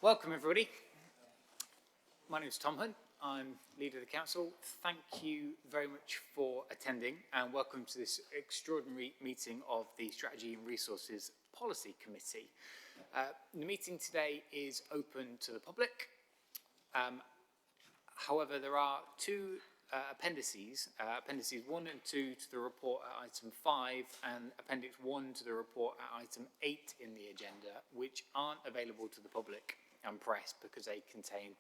Welcome everybody. My name is Tom Hunt. I'm leader of the council. Thank you very much for attending and welcome to this extraordinary meeting of the Strategy and Resources Policy Committee. The meeting today is open to the public. However, there are two appendices, appendices 1 and 2 to the report at item 5 and appendix 1 to the report at item 8 in the agenda, which aren't available to the public and press because they contain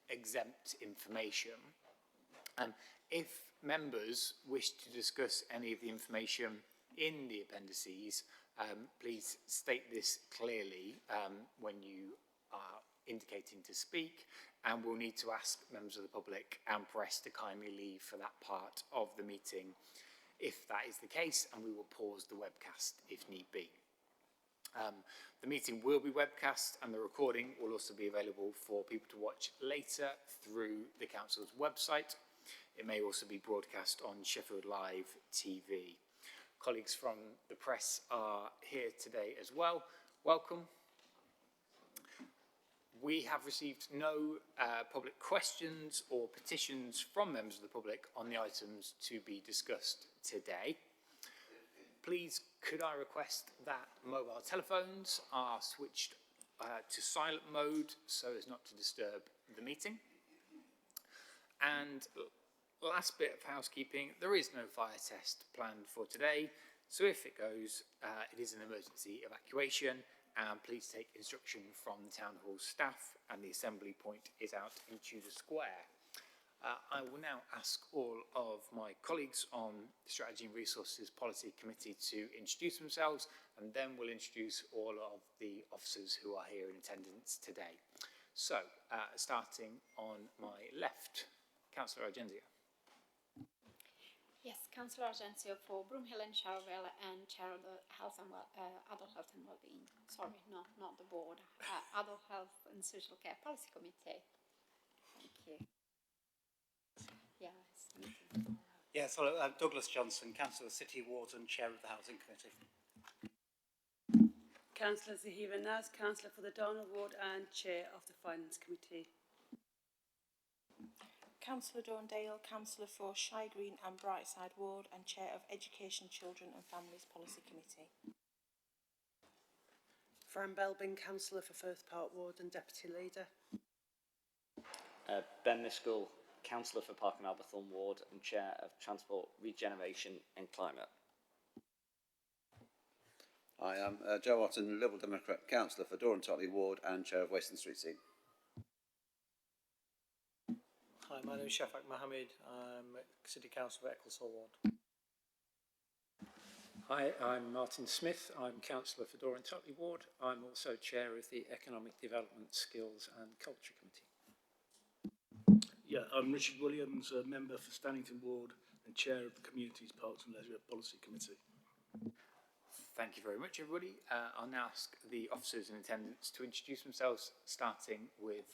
exempt information. If members wish to discuss any of the information in the appendices, please state this clearly when you are indicating to speak, and we'll need to ask members of the public and press to kindly leave for that part of the meeting if that is the case, and we will pause the webcast if need be. The meeting will be webcast and the recording will also be available for people to watch later through the council's website. It may also be broadcast on Sheffield Live TV. Colleagues from the press are here today as well. Welcome. We have received no public questions or petitions from members of the public on the items to be discussed today. Please, could I request that mobile telephones are switched to silent mode so as not to disturb the meeting. And last bit of housekeeping, there is no fire test planned for today, so if it goes, it is an emergency evacuation, and please take instruction from the Town Hall staff, and the assembly point is out in Tudor Square. I will now ask all of my colleagues on the Strategy and Resources Policy Committee to introduce themselves, and then we'll introduce all of the officers who are here in attendance today. So, starting on my left, Councillor Argenzia. Yes, Councillor Argenzia for Broomhill and Sheffield and Chair of the Adult Health and Wellbeing. Sorry, not the board. Adult Health and Social Care Policy Committee. Thank you. Yes, well, Douglas Johnson, Councillor City Warden, Chair of the Housing Committee. Councillor Zahira Naz, Councillor for the Darnell Ward and Chair of the Finance Committee. Councillor Dawn Dale, Councillor for Shy Green and Brightside Ward and Chair of Education, Children and Families Policy Committee. Fran Belbin, Councillor for Firth Park Ward and Deputy Leader. Ben Miskell, Councillor for Park and Alberthorne Ward and Chair of Transport, Regeneration and Climate. I am Joe Otten, Liberal Democrat, Councillor for Dore and Totley Ward and Chair of Western Street Scene. Hi, my name is Shafak Mohammed. I'm City Councillor for Ecclesall Ward. Hi, I'm Martin Smith. I'm Councillor for Dore and Totley Ward. I'm also Chair of the Economic Development, Skills and Culture Committee. Yeah, I'm Richard Williams, a member for Stannington Ward and Chair of the Communities, Parks and Leisure Policy Committee. Thank you very much, everybody. I'll now ask the officers in attendance to introduce themselves, starting with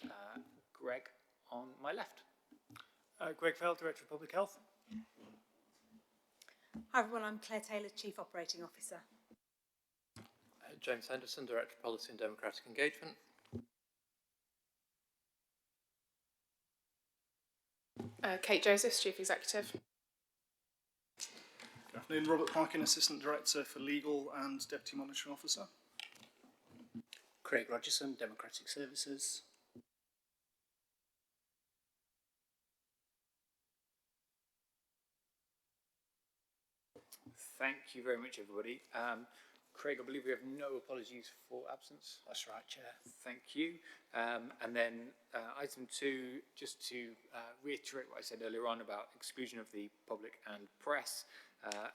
Greg on my left. Greg Fell, Director of Public Health. Hi everyone, I'm Claire Taylor, Chief Operating Officer. James Henderson, Director of Policy and Democratic Engagement. Kate Josephs, Chief Executive. Good afternoon, Robert Parkin, Assistant Director for Legal and Deputy Monitoring Officer. Craig Rogerson, Democratic Services. Thank you very much, everybody. Craig, I believe we have no apologies for absence. That's right, Chair. Thank you. And then item 2, just to reiterate what I said earlier on about exclusion of the public and press.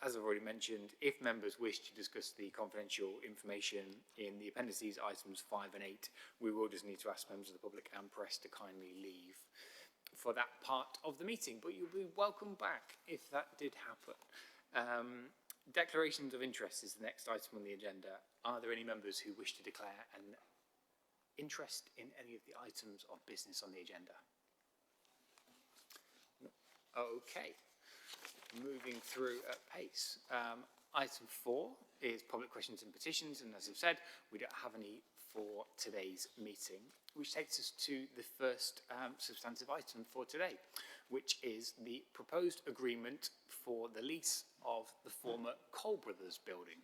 As I've already mentioned, if members wish to discuss the confidential information in the appendices, items 5 and 8, we will just need to ask members of the public and press to kindly leave for that part of the meeting. But you'll be welcome back if that did happen. Declarations of interest is the next item on the agenda. Are there any members who wish to declare an interest in any of the items of business on the agenda? Okay, moving through at pace. Item 4 is public questions and petitions, and as I've said, we don't have any for today's meeting, which takes us to the first substantive item for today, which is the proposed agreement for the lease of the former Cole Brothers building.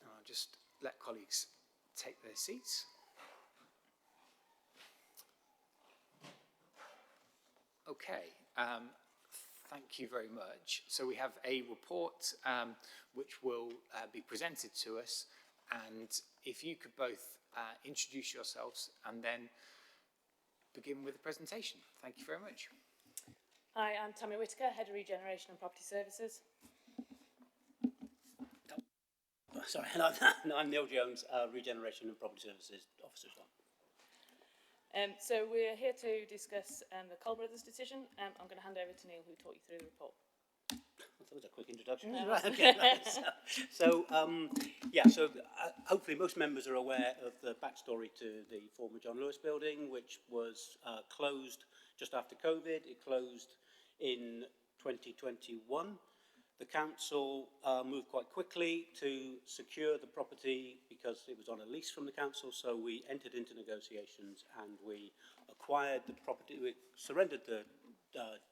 I'll just let colleagues take their seats. Okay, thank you very much. So we have a report which will be presented to us, and if you could both introduce yourselves and then begin with the presentation. Thank you very much. Hi, I'm Tammy Whitaker, Head of Regeneration and Property Services. Sorry, I'm Neil Jones, Regeneration and Property Services Officer as well. So we're here to discuss the Cole Brothers decision. I'm going to hand over to Neil, who will talk you through the report. That was a quick introduction. No. Right, okay, right. So hopefully most members are aware of the backstory to the former John Lewis building, which was closed just after COVID. It closed in 2021. The council moved quite quickly to secure the property because it was on a lease from the council, so we entered into negotiations and we acquired the property. We surrendered the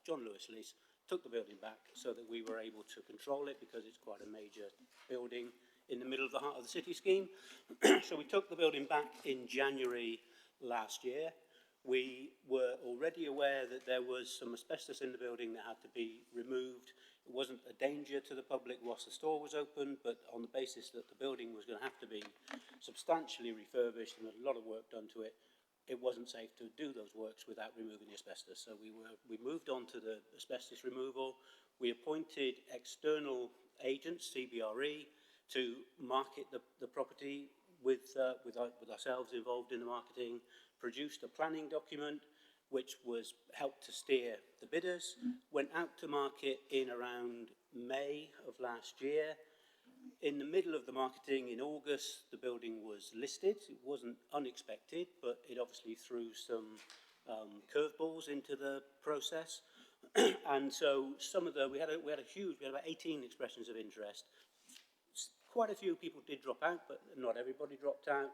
John Lewis lease, took the building back so that we were able to control it because it's quite a major building in the middle of the heart of the city scheme. So we took the building back in January last year. We were already aware that there was some asbestos in the building that had to be removed. It wasn't a danger to the public whilst the store was open, but on the basis that the building was going to have to be substantially refurbished and a lot of work done to it, it wasn't safe to do those works without removing the asbestos. So we moved on to the asbestos removal. We appointed external agents, CBRE, to market the property with ourselves involved in the marketing, produced a planning document, which was helped to steer the bidders, went out to market in around May of last year. In the middle of the marketing in August, the building was listed. It wasn't unexpected, but it obviously threw some curveballs into the process. And so we had about 18 expressions of interest. Quite a few people did drop out, but not everybody dropped out.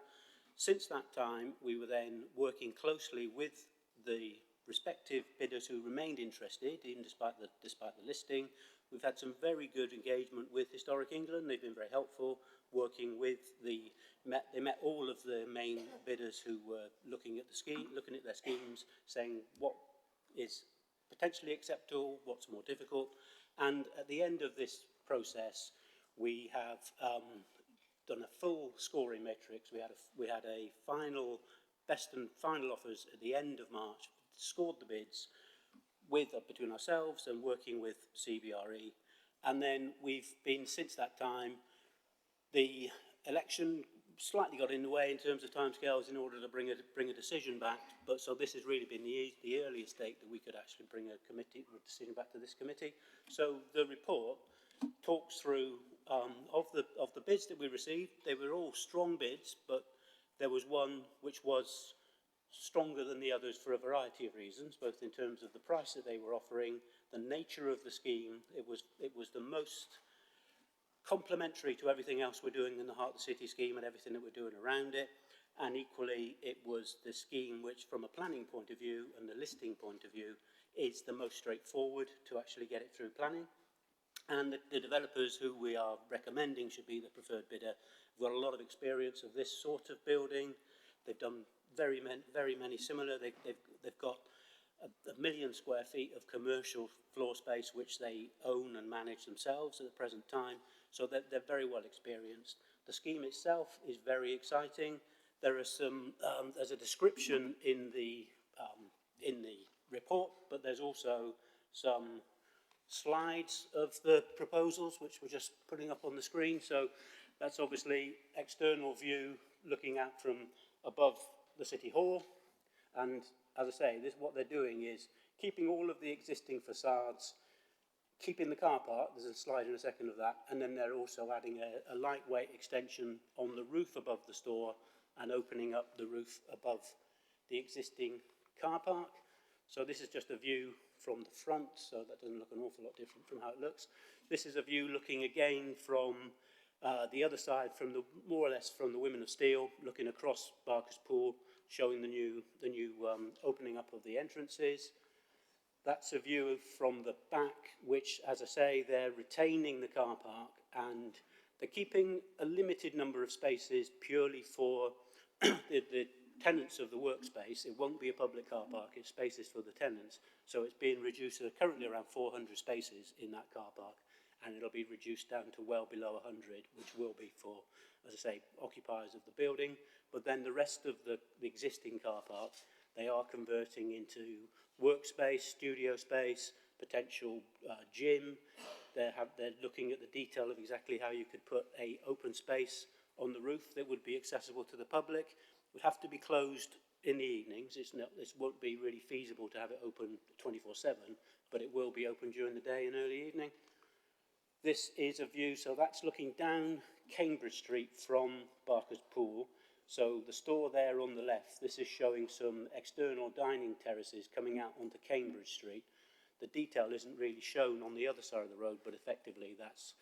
Since that time, we were then working closely with the respective bidders who remained interested, even despite the listing. We've had some very good engagement with Historic England. They've been very helpful, working with they met all of the main bidders who were looking at their schemes, saying what is potentially acceptable, what's more difficult. And at the end of this process, we have done a full scoring matrix. We had a best and final offers at the end of March, scored the bids between ourselves and working with CBRE. And then we've been, since that time, the election slightly got in the way in terms of timescales in order to bring a decision back. But so this has really been the earliest date that we could actually bring a decision back to this committee. So the report talks through of the bids that we received. They were all strong bids, but there was one which was stronger than the others for a variety of reasons, both in terms of the price that they were offering, the nature of the scheme. It was the most complementary to everything else we're doing in the Heart of the City scheme and everything that we're doing around it. And equally, it was the scheme which, from a planning point of view and the listing point of view, is the most straightforward to actually get it through planning. And the developers who we are recommending should be the preferred bidder have got a lot of experience of this sort of building. They've done very many similar. They've got 1 million square feet of commercial floor space which they own and manage themselves at the present time. So they're very well experienced. The scheme itself is very exciting. There are some there's a description in the report, but there's also some slides of the proposals which we're just putting up on the screen. So that's obviously external view looking out from above the City Hall. And as I say, what they're doing is keeping all of the existing facades, keeping the car park, there's a slide in a second of that, and then they're also adding a lightweight extension on the roof above the store and opening up the roof above the existing car park. So this is just a view from the front, so that doesn't look an awful lot different from how it looks. This is a view looking again from the other side, from the more or less from the Women of Steel, looking across Barker's Pool, showing the new opening up of the entrances. That's a view from the back, which, as I say, they're retaining the car park and they're keeping a limited number of spaces purely for the tenants of the workspace. It won't be a public car park, it's spaces for the tenants. So it's being reduced to currently around 400 spaces in that car park, and it'll be reduced down to well below 100, which will be for, as I say, occupiers of the building. But then the rest of the existing car park, they are converting into workspace, studio space, potential gym. They're looking at the detail of exactly how you could put a open space on the roof that would be accessible to the public. It would have to be closed in the evenings. This won't be really feasible to have it open 24/7, but it will be open during the day and early evening. This is a view, so that's looking down Cambridge Street from Barker's Pool. So the store there on the left, this is showing some external dining terraces coming out onto Cambridge Street. The detail isn't really shown on the other side of the road, but effectively that's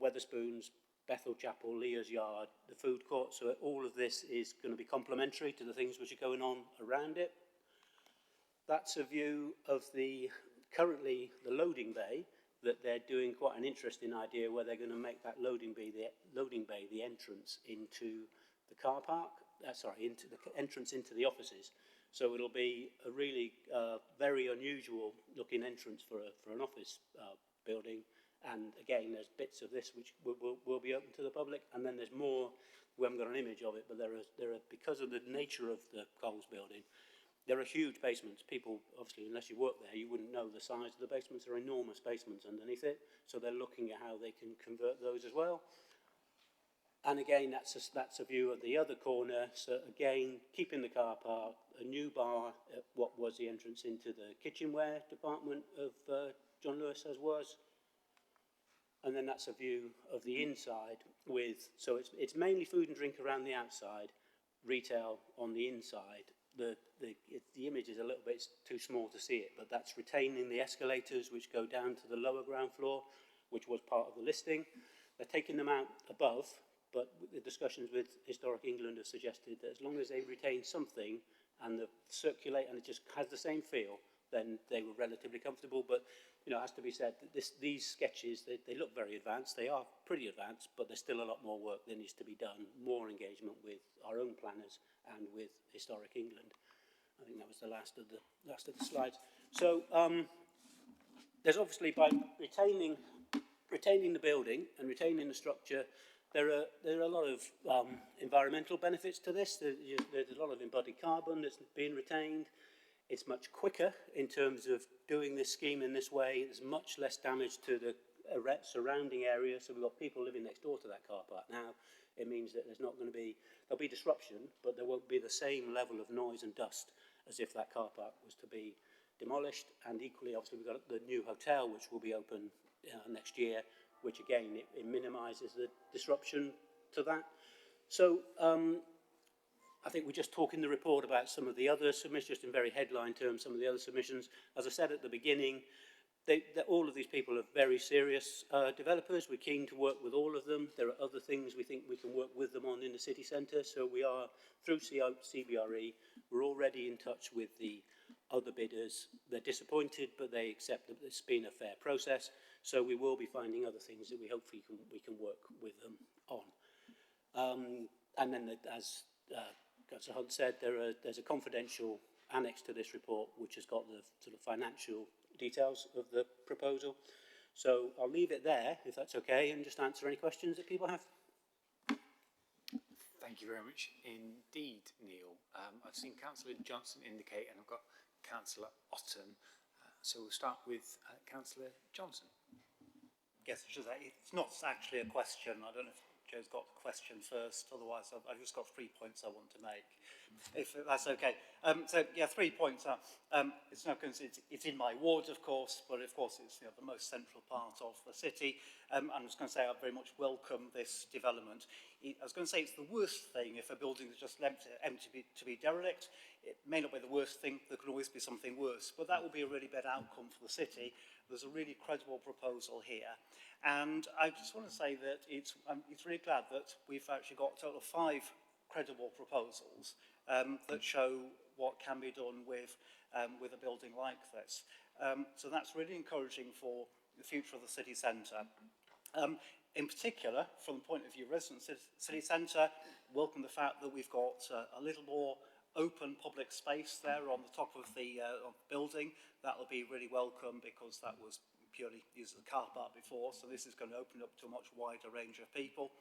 Wetherspoons, Bethel Chapel, Leah's Yard, the food court. So all of this is going to be complementary to the things which are going on around it. That's a view of currently the loading bay, that they're doing quite an interesting idea where they're going to make that loading bay the entrance into the car park, into the entrance into the offices. So it'll be a really very unusual looking entrance for an office building. And again, there's bits of this which will be open to the public, and then there's more. We haven't got an image of it, but there are because of the nature of the Coles building, there are huge basements. People, obviously, unless you work there, you wouldn't know the size of the basements. There are enormous basements underneath it, so they're looking at how they can convert those as well. And again, that's a view of the other corner. So again, keeping the car park, a new bar at what was the entrance into the kitchenware department of John Lewis as was. And then that's a view of the inside so it's mainly food and drink around the outside, retail on the inside. The image is a little bit too small to see it, but that's retaining the escalators which go down to the lower ground floor, which was part of the listing. They're taking them out above, but the discussions with Historic England have suggested that as long as they retain something and circulate and it just has the same feel, then they were relatively comfortable. But it has to be said that these sketches, they look very advanced. They are pretty advanced, but there's still a lot more work that needs to be done, more engagement with our own planners and with Historic England. I think that was the last of the slides. So there's obviously, by retaining the building and retaining the structure, there are a lot of environmental benefits to this. There's a lot of embodied carbon that's being retained. It's much quicker in terms of doing this scheme in this way. There's much less damage to the surrounding area. So we've got people living next door to that car park now. It means that there'll be disruption, but there won't be the same level of noise and dust as if that car park was to be demolished. And equally, obviously, we've got the new hotel, which will be open next year, which again, it minimises the disruption to that. So I think we just talk in the report about some of the other submissions, just in very headline terms, some of the other submissions. As I said at the beginning, all of these people are very serious developers. We're keen to work with all of them. There are other things we think we can work with them on in the city centre. So we are, through CBRE, we're already in touch with the other bidders. They're disappointed, but they accept that it's been a fair process. So we will be finding other things that we hopefully we can work with them on. And then, as Councillor Hunt said, there's a confidential annex to this report which has got the sort of financial details of the proposal. So I'll leave it there, if that's okay, and just answer any questions that people have. Thank you very much indeed, Neil. I've seen Councillor Johnson indicate, and I've got Councillor Outturn. So we'll start with Councillor Johnson. Yes, it's not actually a question. I don't know if Joe's got the question first. Otherwise, I've just got 3 points I want to make, if that's okay. So, yeah, 3 points. It's in my ward, of course, but of course it's the most central part of the city. And I was going to say I very much welcome this development. I was going to say it's the worst thing if a building is just empty to be derelict. It may not be the worst thing, there could always be something worse, but that would be a really bad outcome for the city. There's a really credible proposal here. And I just want to say that it's really glad that we've actually got a total of 5 credible proposals that show what can be done with a building like this. So that's really encouraging for the future of the city centre. In particular, from the point of view of residents of the city centre, welcome the fact that we've got a little more open public space there on the top of the building. That will be really welcome because that was purely used as a car park before, so this is going to open up to a much wider range of people.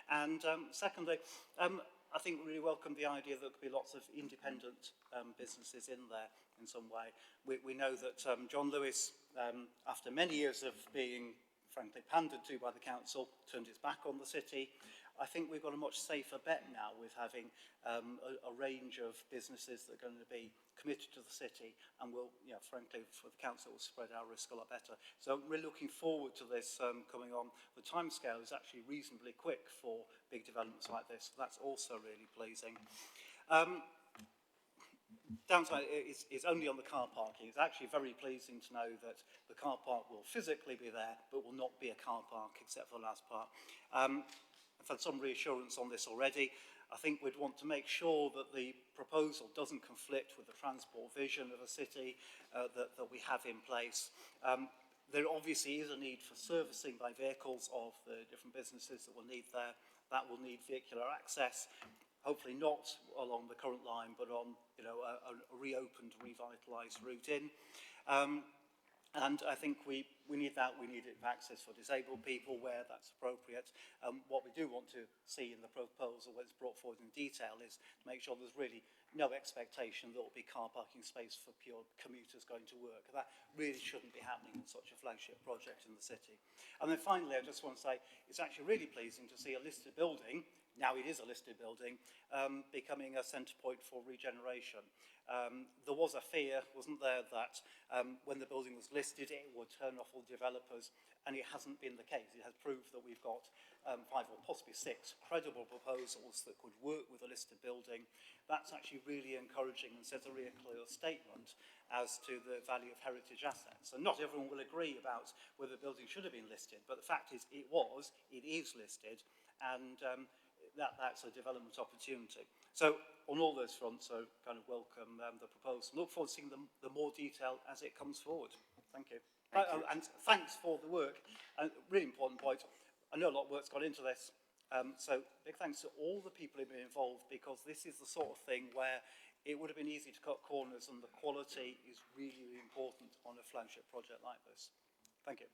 And secondly, I think we really welcome the idea that there could be lots of independent businesses in there in some way. We know that John Lewis, after many years of being frankly pandered to by the council, turned its back on the city. I think we've got a much safer bet now with having a range of businesses that are going to be committed to the city and will, frankly, for the council, will spread our risk a lot better. So we're looking forward to this coming on. The timescale is actually reasonably quick for big developments like this. So that's also really pleasing. Downside is only on the car parking. It's actually very pleasing to know that the car park will physically be there, but will not be a car park except for the last part. I've had some reassurance on this already. I think we'd want to make sure that the proposal doesn't conflict with the transport vision of a city that we have in place. There obviously is a need for servicing by vehicles of the different businesses that will need there. That will need vehicular access. Hopefully not along the current line, but on a reopened, revitalised route in. And I think we need that. We need it for access for disabled people where that's appropriate. What we do want to see in the proposal when it's brought forward in detail is to make sure there's really no expectation that there will be car parking space for pure commuters going to work. That really shouldn't be happening in such a flagship project in the city. And then finally, I just want to say it's actually really pleasing to see a listed building, now it is a listed building, becoming a centre point for regeneration. There was a fear, wasn't there, that when the building was listed it would turn off all developers, and it hasn't been the case. It has proved that we've got 5 or possibly 6 credible proposals that could work with a listed building. That's actually really encouraging and sets a really clear statement as to the value of heritage assets. And not everyone will agree about whether the building should have been listed, but the fact is it is listed, and that's a development opportunity. So on all those fronts, I kind of welcome the proposal. Look forward to seeing the more detail as it comes forward. Thank you. And thanks for the work. And really important point, I know a lot of work's gone into this, so big thanks to all the people who've been involved, because this is the sort of thing where it would have been easy to cut corners, and the quality is really, really important on a flagship project like this. Thank you.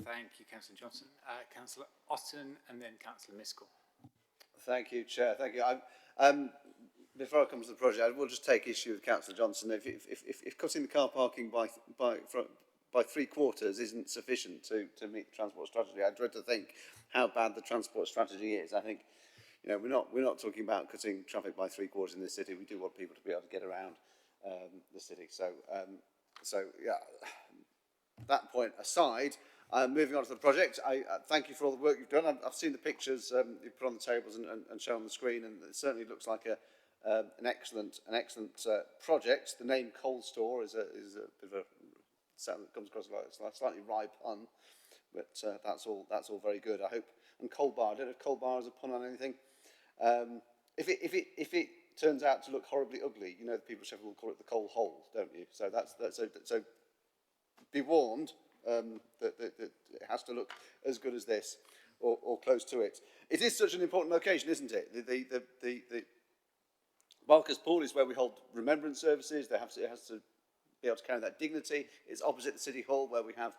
Thank you, Councillor Johnson. Councillor Otton and then Councillor Miskell. Thank you, Chair. Thank you. Before I come to the project, I will just take issue with Councillor Johnson. If cutting the car parking by 3/4 isn't sufficient to meet the transport strategy, I dread to think how bad the transport strategy is. I think, we're not talking about cutting traffic by 3/4 in this city. We do want people to be able to get around the city. So yeah, that point aside, moving on to the project, I thank you for all the work you've done. I've seen the pictures you put on the tables and shown on the screen, and it certainly looks like an excellent project. The name Cold Store is a bit of a sound that comes across like a slightly wry pun, but that's all very good. I hope. And Cold Bar, I don't know if Cold Bar is a pun on anything. If it turns out to look horribly ugly, the people of Sheffield will call it the coal hole, don't you? So so be warned. That it has to look as good as this, or close to it. It is such an important location, isn't it? The Barker's Pool is where we hold remembrance services. It has to be able to carry that dignity. It's opposite the City Hall, where we have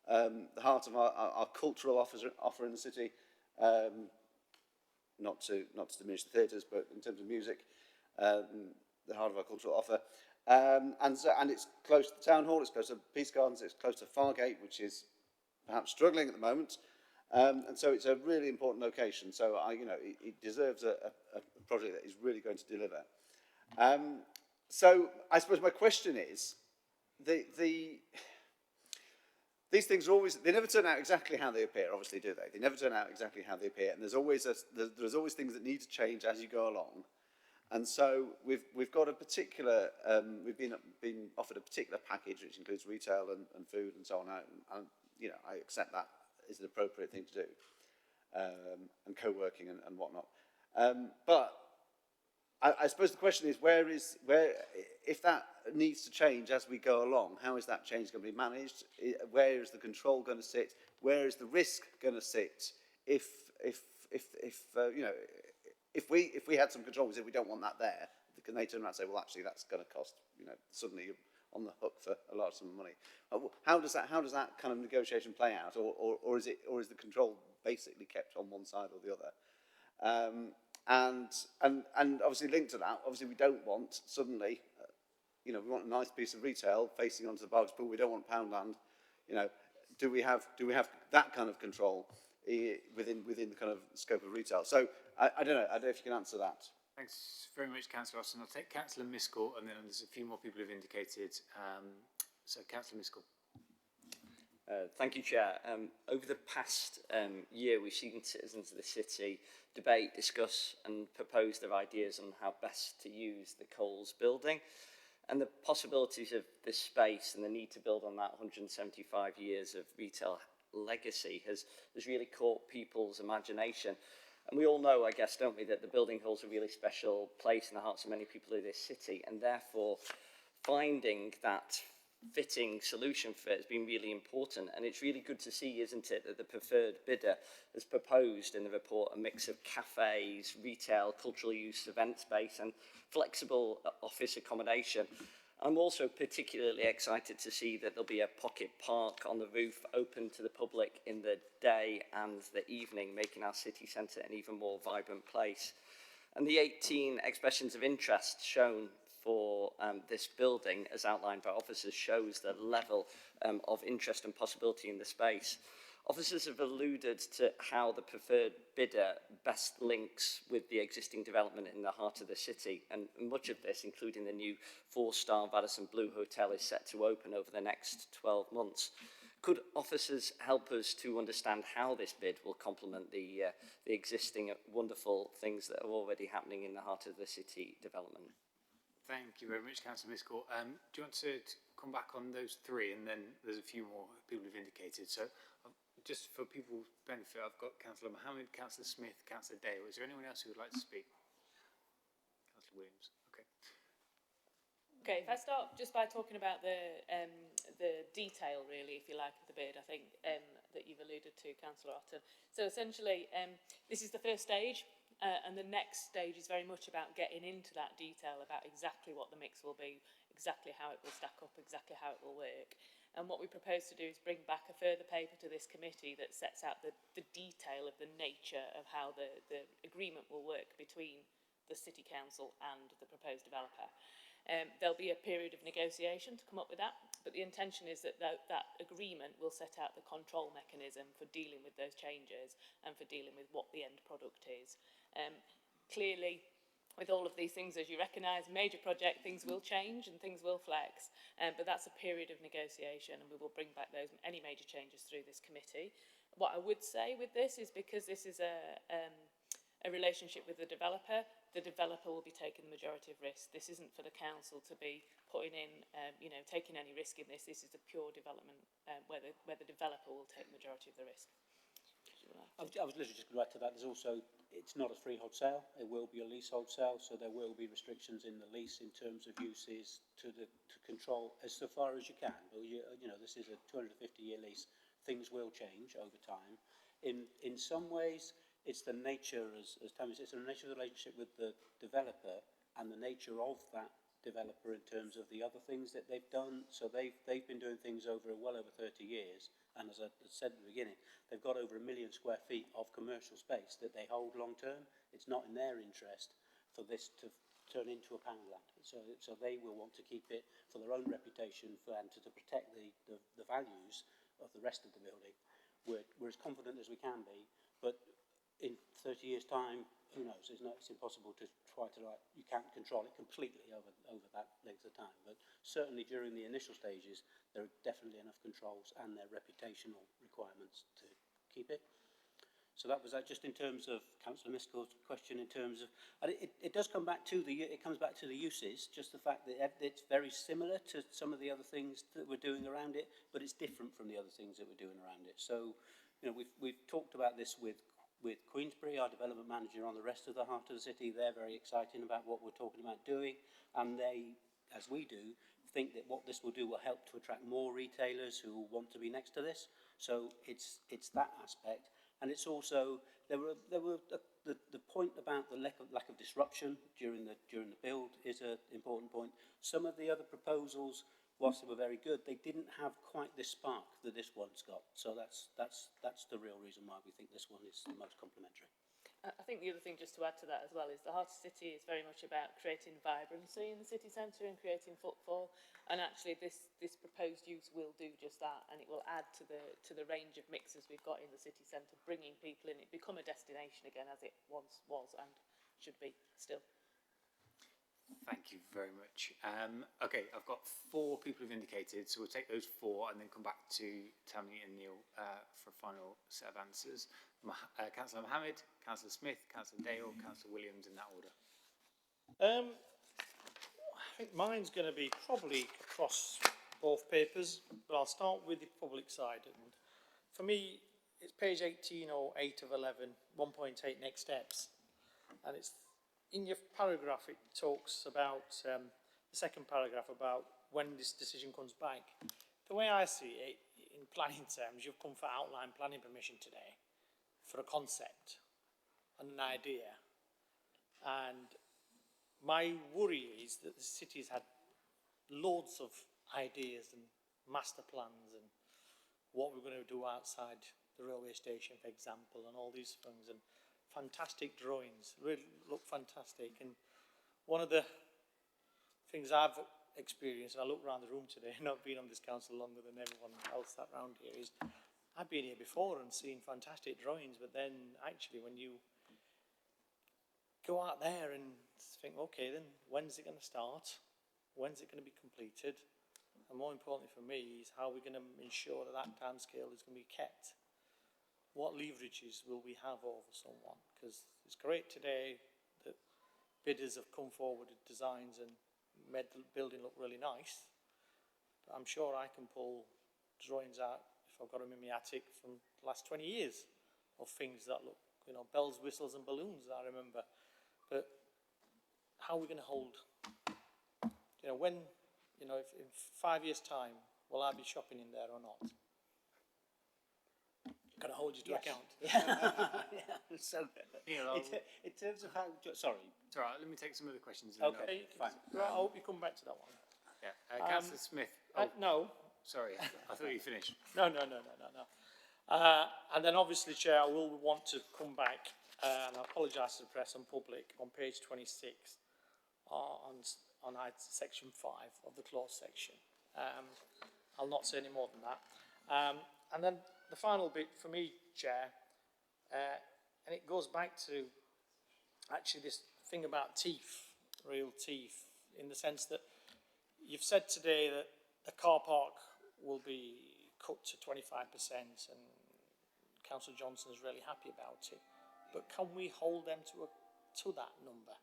the heart of our cultural offer in the city. Not to diminish the theatres, but in terms of music, the heart of our cultural offer. And it's close to the town hall, it's close to Peace Gardens, it's close to Fargate, which is perhaps struggling at the moment, and so it's a really important location. So it deserves a project that is really going to deliver. So I suppose my question is, these things are always, they never turn out exactly how they appear, obviously, do they? They never turn out exactly how they appear, and there's always things that need to change as you go along. And so we've got a particular, we've been offered a particular package which includes retail and food and so on, and you know, I accept that is an appropriate thing to do, and co-working and whatnot. But I suppose the question is, if that needs to change as we go along, how is that change going to be managed? Where is the control going to sit? Where is the risk going to sit? If you know, if we had some control, we said we don't want that there, can they turn around and say, well, actually, that's going to cost, you know, suddenly you're on the hook for a large sum of money? How does that kind of negotiation play out, or is the control basically kept on one side or the other? And obviously linked to that, obviously we don't want suddenly, you know, we want a nice piece of retail facing onto the Barks Pool. We don't want Poundland. You know, do we have that kind of control within the kind of scope of retail? So I don't know if you can answer that. Thanks very much, Councillor Austin. I'll take Councillor Miskell, and then there's a few more people who've indicated. So Councillor Miskell. Thank you, Chair. Over the past year, we've seen citizens of the city debate, discuss and propose their ideas on how best to use the Coles building. And the possibilities of this space and the need to build on that 175 years of retail legacy has really caught people's imagination. And we all know, I guess, don't we, that the building holds a really special place in the hearts of many people of this city, and therefore finding that fitting solution for it has been really important. And it's really good to see, isn't it, that the preferred bidder has proposed in the report a mix of cafes, retail, cultural use, event space and flexible office accommodation. I'm also particularly excited to see that there'll be a pocket park on the roof open to the public in the day and the evening, making our city centre an even more vibrant place. And the 18 expressions of interest shown for this building, as outlined by officers, shows the level of interest and possibility in the space. Officers have alluded to how the preferred bidder best links with the existing development in the heart of the city, and much of this, including the new 4-star Radisson Blu Hotel, is set to open over the next 12 months. Could officers help us to understand how this bid will complement the existing wonderful things that are already happening in the heart of the city development? Thank you very much, Councillor Miskell. Do you want to come back on those three, and then there's a few more people who've indicated. So just for people's benefit, I've got Councillor Mohammed, Councillor Smith, Councillor Dale. Is there anyone else who would like to speak? Councillor Williams. Okay. Okay, if I start just by talking about the detail, really, if you like, of the bid, I think that you've alluded to, Councillor Otten. So essentially, this is the first stage. And the next stage is very much about getting into that detail about exactly what the mix will be, exactly how it will stack up, exactly how it will work. And what we propose to do is bring back a further paper to this committee that sets out the detail of the nature of how the agreement will work between the City Council and the proposed developer. There'll be a period of negotiation to come up with that, but the intention is that that agreement will set out the control mechanism for dealing with those changes and for dealing with what the end product is. Clearly, with all of these things, as you recognise, major project, things will change and things will flex, but that's a period of negotiation, and we will bring back any major changes through this committee. What I would say with this is, because this is a relationship with the developer will be taking the majority of risk. This isn't for the council to be putting in, taking any risk in this. This is a pure development where the developer will take the majority of the risk. I was literally just going to add to that. There's also, it's not a freehold sale. It will be a leasehold sale, so there will be restrictions in the lease in terms of uses to control as so far as you can. But you know, this is a 250-year lease. Things will change over time. In some ways, it's the nature, as Tammy said, it's the nature of the relationship with the developer and the nature of that developer in terms of the other things that they've done. So they've been doing things well over 30 years. And as I said at the beginning, they've got over 1 million square feet of commercial space that they hold long term. It's not in their interest for this to turn into a Poundland. So they will want to keep it for their own reputation and to protect the values of the rest of the building. We're as confident as we can be, but in 30 years' time, who knows? It's impossible to try to, like, you can't control it completely over that length of time. But certainly during the initial stages, there are definitely enough controls and their reputational requirements to keep it. So that was just in terms of Councillor Miskell's question. In terms of, and it does come back to it comes back to the uses. Just the fact that it's very similar to some of the other things that we're doing around it, but it's different from the other things that we're doing around it. So, you know, we've talked about this with Queensbury, our development manager, on the rest of the heart of the city. They're very excited about what we're talking about doing, and they, as we do, think that what this will do will help to attract more retailers who want to be next to this. So it's that aspect. And it's also, there were the point about the lack of disruption during the build is an important point. Some of the other proposals, whilst they were very good, they didn't have quite this spark that this one's got. So that's the real reason why we think this one is the most complementary. I think the other thing just to add to that as well is the heart of the city is very much about creating vibrancy in the city centre and creating footfall, and actually this proposed use will do just that, and it will add to the range of mixes we've got in the city centre, bringing people in. It become a destination again, as it once was and should be still. Thank you very much. Okay, I've got 4 people who've indicated, so we'll take those 4 and then come back to Tammy and Neil for a final set of answers. Councillor Mohammed, Councillor Smith, Councillor Dale, Councillor Williams, in that order. I think mine's going to be probably across both papers, but I'll start with the public side. And for me, it's page 18 or 8 of 11, 1.8 next steps. And it's in your paragraph, it talks about, the second paragraph about when this decision comes back. The way I see it, in planning terms, you've come for outline planning permission today for a concept and an idea. And my worry is that the city's had loads of ideas and master plans and what we're going to do outside the railway station, for example, and all these things, and fantastic drawings, really look fantastic. And one of the things I've experienced, and I look around the room today, not being on this council longer than everyone else that around here, is I've been here before and seen fantastic drawings, but then actually when you go out there and think, okay, then when's it going to start? When's it going to be completed? And more importantly for me is how we're going to ensure that that timescale is going to be kept. What leverages will we have over someone? Because it's great today that bidders have come forward with designs and made the building look really nice. But I'm sure I can pull drawings out, if I've got them in my attic, from the last 20 years of things that look, you know, bells, whistles and balloons that I remember. But how are we going to hold, you know, when, you know, if in 5 years' time, will I be shopping in there or not? Can I hold you to account? Yeah. So, in terms of how, sorry. It's all right, let me take some of the questions. Okay, fine. Well, I hope you come back to that one. Yeah, Councillor Smith. No. Sorry, I thought you finished. No. And then obviously, Chair, I will want to come back, and I apologise to the press and public, on page 26, on section 5 of the clause section. I'll not say any more than that. And then the final bit for me, Chair, and it goes back to actually this thing about teeth, real teeth, in the sense that you've said today that the car park will be cut to 25%, and Councillor Johnson's really happy about it. But can we hold them to that number?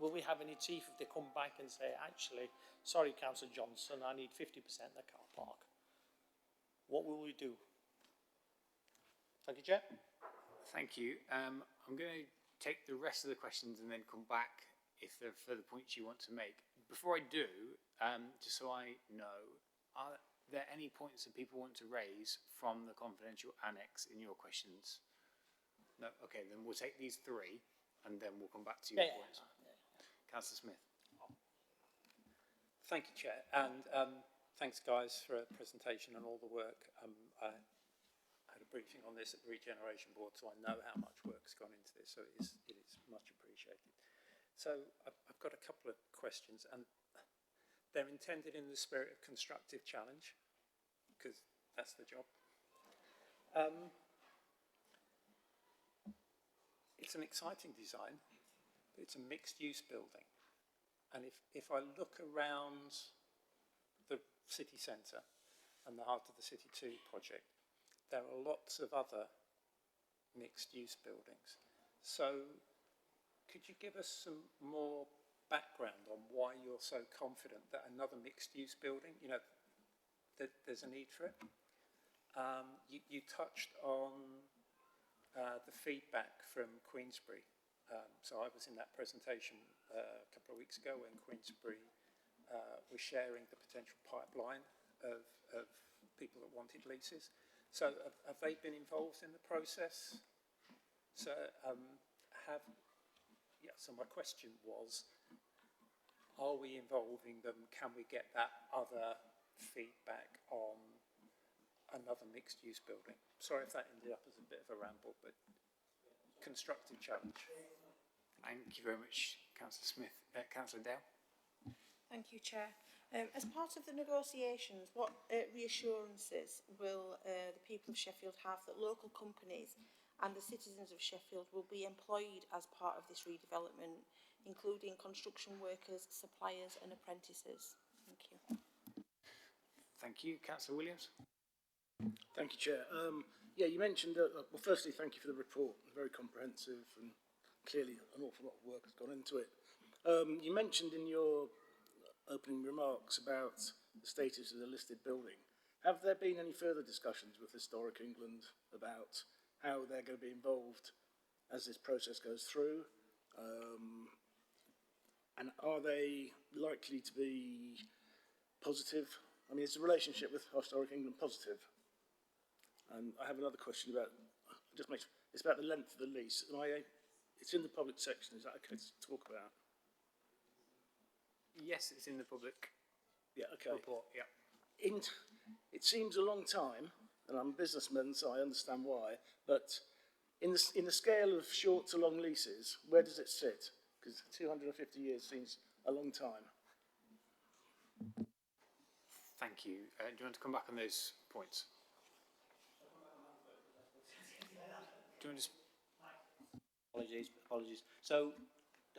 Will we have any teeth if they come back and say, actually, sorry, Councillor Johnson, I need 50% of the car park? What will we do? Thank you, Chair. Thank you. I'm going to take the rest of the questions and then come back if there are further points you want to make. Before I do, just so I know, are there any points that people want to raise from the confidential annex in your questions? No? Okay, then we'll take these 3 and then we'll come back to your points. Councillor Smith. Thank you, Chair, and thanks, guys, for a presentation and all the work. I had a briefing on this at the Regeneration Board, so I know how much work's gone into this, so it is much appreciated. So I've got a couple of questions, and they're intended in the spirit of constructive challenge, because that's the job. it's an exciting design, but it's a mixed-use building. And if I look around the city centre and the Heart of the City 2 project, there are lots of other mixed-use buildings. So could you give us some more background on why you're so confident that another mixed-use building, you know, that there's a need for it? You touched on the feedback from Queensbury. So I was in that presentation a couple of weeks ago when Queensbury was sharing the potential pipeline of people that wanted leases. So have they been involved in the process? So so my question was, are we involving them? Can we get that other feedback on another mixed-use building? Sorry if that ended up as a bit of a ramble, but constructive challenge. Thank you very much, Councillor Smith. Councillor Dale. Thank you, Chair. As part of the negotiations, what reassurances will the people of Sheffield have that local companies and the citizens of Sheffield will be employed as part of this redevelopment, including construction workers, suppliers and apprentices? Thank you. Thank you. Councillor Williams. Thank you, Chair. Yeah, you mentioned, well, firstly, thank you for the report. Very comprehensive and clearly an awful lot of work has gone into it. You mentioned in your opening remarks about the status of the listed building. Have there been any further discussions with Historic England about how they're going to be involved as this process goes through? And are they likely to be positive? I mean, is the relationship with Historic England positive? And I have another question about, it's about the length of the lease. It's in the public section, is that okay to talk about? Yes, it's in the public okay. report, yeah. It seems a long time, and I'm a businessman, so I understand why, but in the scale of short to long leases, where does it sit? Because 250 years seems a long time. Thank you. Do you want to come back on those points? Do you want to... Apologies. So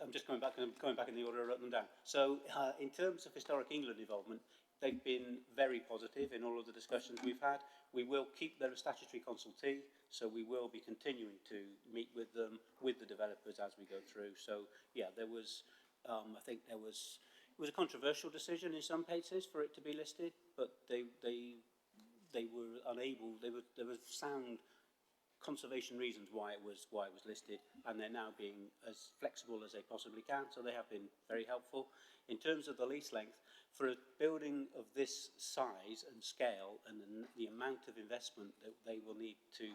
I'm just going back in the order I wrote them down. So in terms of Historic England involvement, they've been very positive in all of the discussions we've had. We will keep their statutory consultee, so we will be continuing to meet with them, with the developers as we go through. So yeah, there was, I think it was a controversial decision in some cases for it to be listed, but they were unable. There were sound conservation reasons why it was listed, and they're now being as flexible as they possibly can, so they have been very helpful. In terms of the lease length, for a building of this size and scale and the amount of investment that they will need to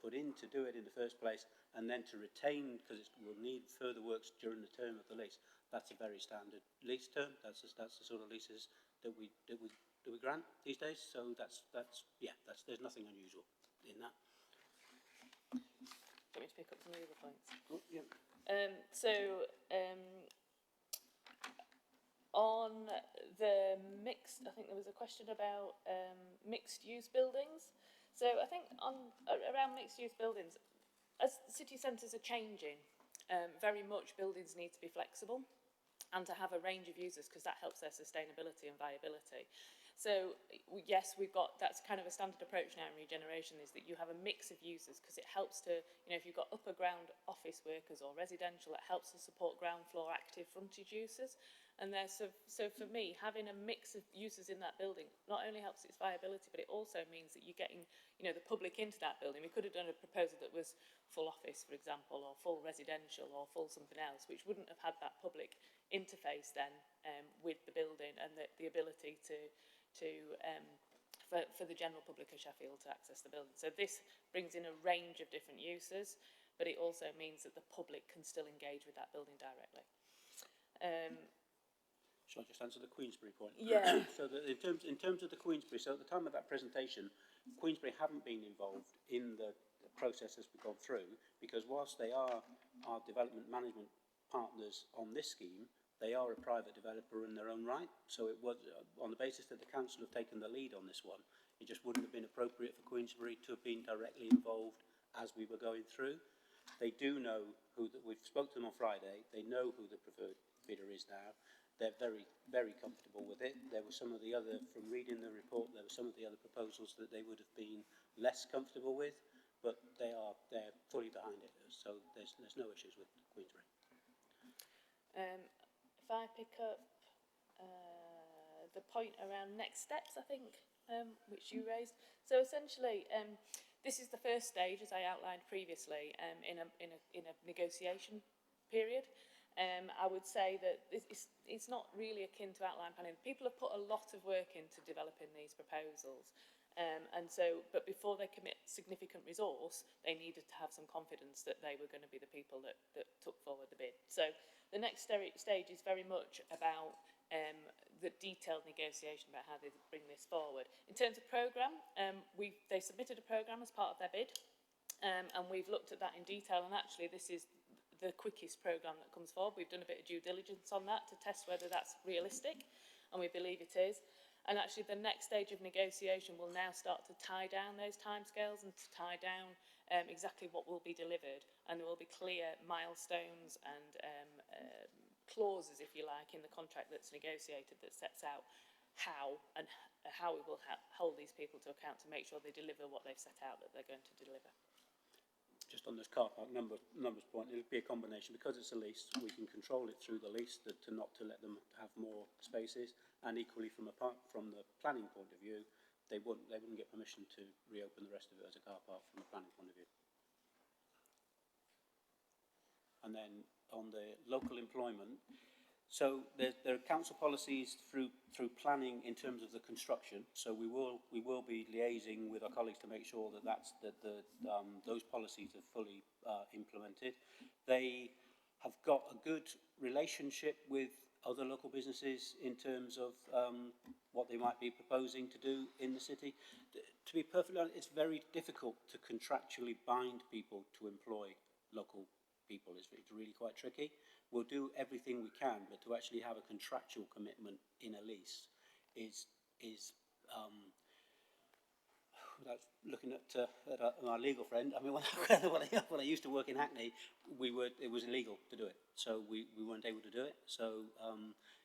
put in to do it in the first place, and then to retain, because it will need further works during the term of the lease, that's a very standard lease term. That's the sort of leases that we grant these days, so there's nothing unusual in that. Do you want me to pick up some of the other points? Oh, yeah. On the mixed, I think there was a question about mixed-use buildings. So I think around mixed-use buildings, as city centres are changing, very much buildings need to be flexible and to have a range of users, because that helps their sustainability and viability. So yes, that's kind of a standard approach now in regeneration, is that you have a mix of users, because it helps to, if you've got upper ground office workers or residential, it helps to support ground floor active frontage users. And so for me, having a mix of users in that building not only helps its viability, but it also means that you're getting, the public into that building. We could have done a proposal that was full office, for example, or full residential, or full something else, which wouldn't have had that public interface then with the building, and the ability for the general public of Sheffield to access the building. So this brings in a range of different uses, but it also means that the public can still engage with that building directly. Shall I just answer the Queensbury point? Yeah. So in terms of the Queensbury, so at the time of that presentation, Queensbury haven't been involved in the process as we've gone through, because whilst they are our development management partners on this scheme, they are a private developer in their own right. So it was on the basis that the council have taken the lead on this one, it just wouldn't have been appropriate for Queensbury to have been directly involved as we were going through. They do know we've spoken to them on Friday. They know who the preferred bidder is now. They're very, very comfortable with it. There were some of the other, from reading the report, there were some of the other proposals that they would have been less comfortable with, but they're fully behind it. So there's no issues with Queensbury. If I pick up the point around next steps, I think, which you raised. So essentially, this is the first stage, as I outlined previously, in a negotiation period. I would say that it's not really akin to outline planning. People have put a lot of work into developing these proposals. But before they commit significant resource, they needed to have some confidence that they were going to be the people that took forward the bid. So the next stage is very much about the detailed negotiation about how they bring this forward. In terms of programme, they submitted a programme as part of their bid, and we've looked at that in detail, and actually this is the quickest programme that comes forward. We've done a bit of due diligence on that to test whether that's realistic, and we believe it is. And actually the next stage of negotiation will now start to tie down those timescales and to tie down exactly what will be delivered, and there will be clear milestones and clauses, if you like, in the contract that's negotiated that sets out how we will hold these people to account to make sure they deliver what they've set out that they're going to deliver. Just on this car park numbers point, it'll be a combination. Because it's a lease, we can control it through the lease not to let them have more spaces, and equally from the planning point of view, they wouldn't get permission to reopen the rest of it as a car park from a planning point of view. And then on the local employment, so there are council policies through planning in terms of the construction. So we will be liaising with our colleagues to make sure that those policies are fully implemented. They have got a good relationship with other local businesses in terms of what they might be proposing to do in the city. To be perfectly honest, it's very difficult to contractually bind people to employ local people. It's really quite tricky. We'll do everything we can, but to actually have a contractual commitment in a lease is without looking at our legal friend. I mean, when I used to work in Hackney, it was illegal to do it, so we weren't able to do it. So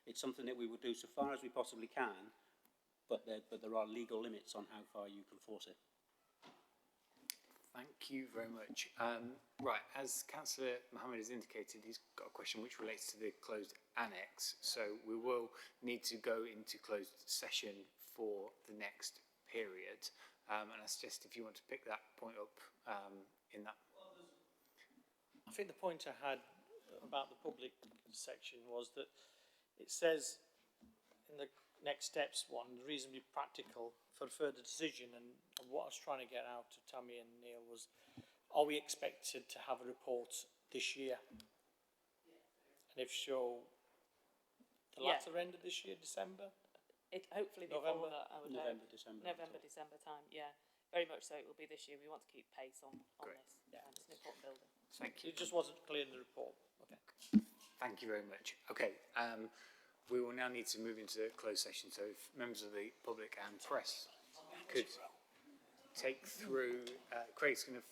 it's something that we would do so far as we possibly can, but there are legal limits on how far you can force it. Thank you very much. Right, as Councillor Mohammed has indicated, he's got a question which relates to the closed annex. So we will need to go into closed session for the next period. And I suggest if you want to pick that point up in that. I think the point I had about the public section was that it says in the next steps one, reasonably practical for further decision, and what I was trying to get out of Tammy and Neil was, are we expected to have a report this year? And if so, the latter end of this year, December? Hopefully November? before that, I would November, hope. December. November, December time, yeah. Very much so, it will be this year. We want to keep pace on Great. this. Yeah. It's an important building. Thank you. It just wasn't clear in the report. Okay. Thank you very much. Okay, we will now need to move into closed session. So if members of the public and press could take through, Craig's going to...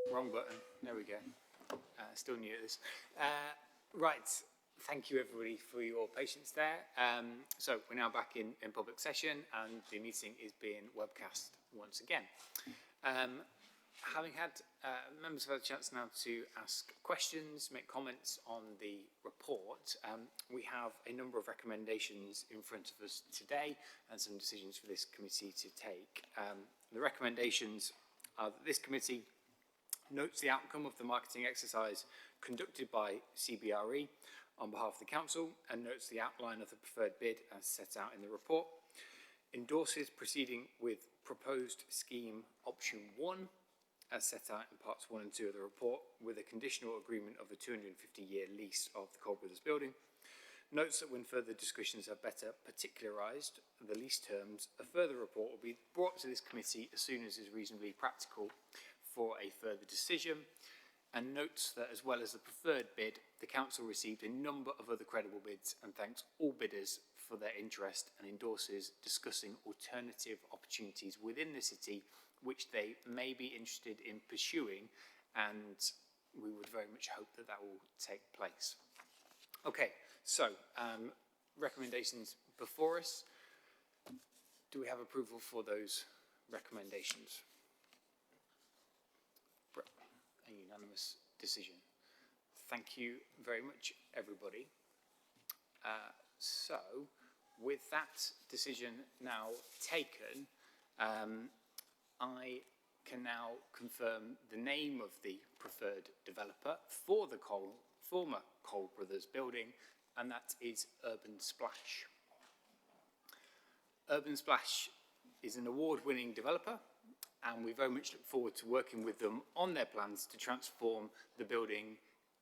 Wrong button. There we go. Still new at this. Right. Thank you, everybody, for your patience there. So we're now back in public session, and the meeting is being webcast once again. Having had members have had a chance now to ask questions, make comments on the report, we have a number of recommendations in front of us today and some decisions for this committee to take. The recommendations are that this committee notes the outcome of the marketing exercise conducted by CBRE on behalf of the council and notes the outline of the preferred bid as set out in the report, endorses proceeding with proposed scheme option 1 as set out in parts 1 and 2 of the report with a conditional agreement of the 250-year lease of the Cole Brothers building, notes that when further discussions are better particularised the lease terms, a further report will be brought to this committee as soon as is reasonably practical for a further decision, and notes that as well as the preferred bid, the council received a number of other credible bids and thanks all bidders for their interest and endorses discussing alternative opportunities within the city which they may be interested in pursuing, and we would very much hope that that will take place. Okay, so recommendations before us. Do we have approval for those recommendations? A unanimous decision. Thank you very much, everybody. So, with that decision now taken, I can now confirm the name of the preferred developer for the former Cole Brothers building, and that is Urban Splash. Urban Splash is an award-winning developer, and we very much look forward to working with them on their plans to transform the building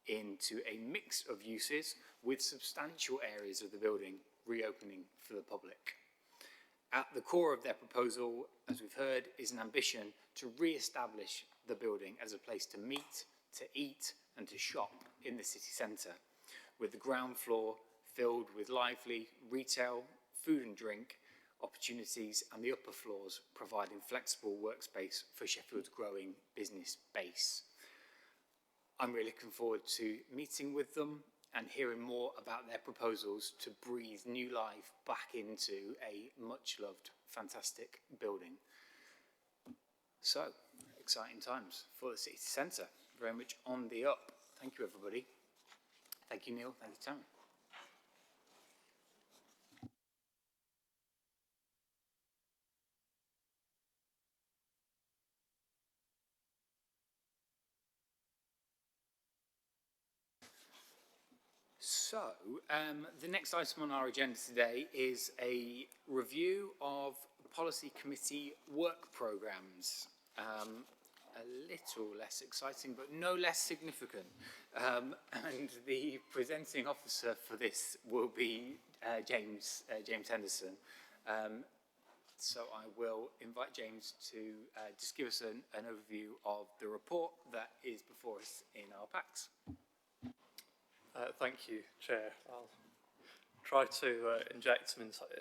into a mix of uses, with substantial areas of the building reopening for the public. At the core of their proposal, as we've heard, is an ambition to re-establish the building as a place to meet, to eat and to shop in the city centre, with the ground floor filled with lively retail, food and drink opportunities, and the upper floors providing flexible workspace for Sheffield's growing business base. I'm really looking forward to meeting with them and hearing more about their proposals to breathe new life back into a much-loved, fantastic building. So, exciting times for the city centre. Very much on the up. Thank you, everybody. Thank you, Neil. Thank you, Tammy. So, the next item on our agenda today is a review of policy committee work programmes. A little less exciting, but no less significant. And the presenting officer for this will be James Henderson. So I will invite James to just give us an overview of the report that is before us in our packs. Thank you, Chair. I'll try to inject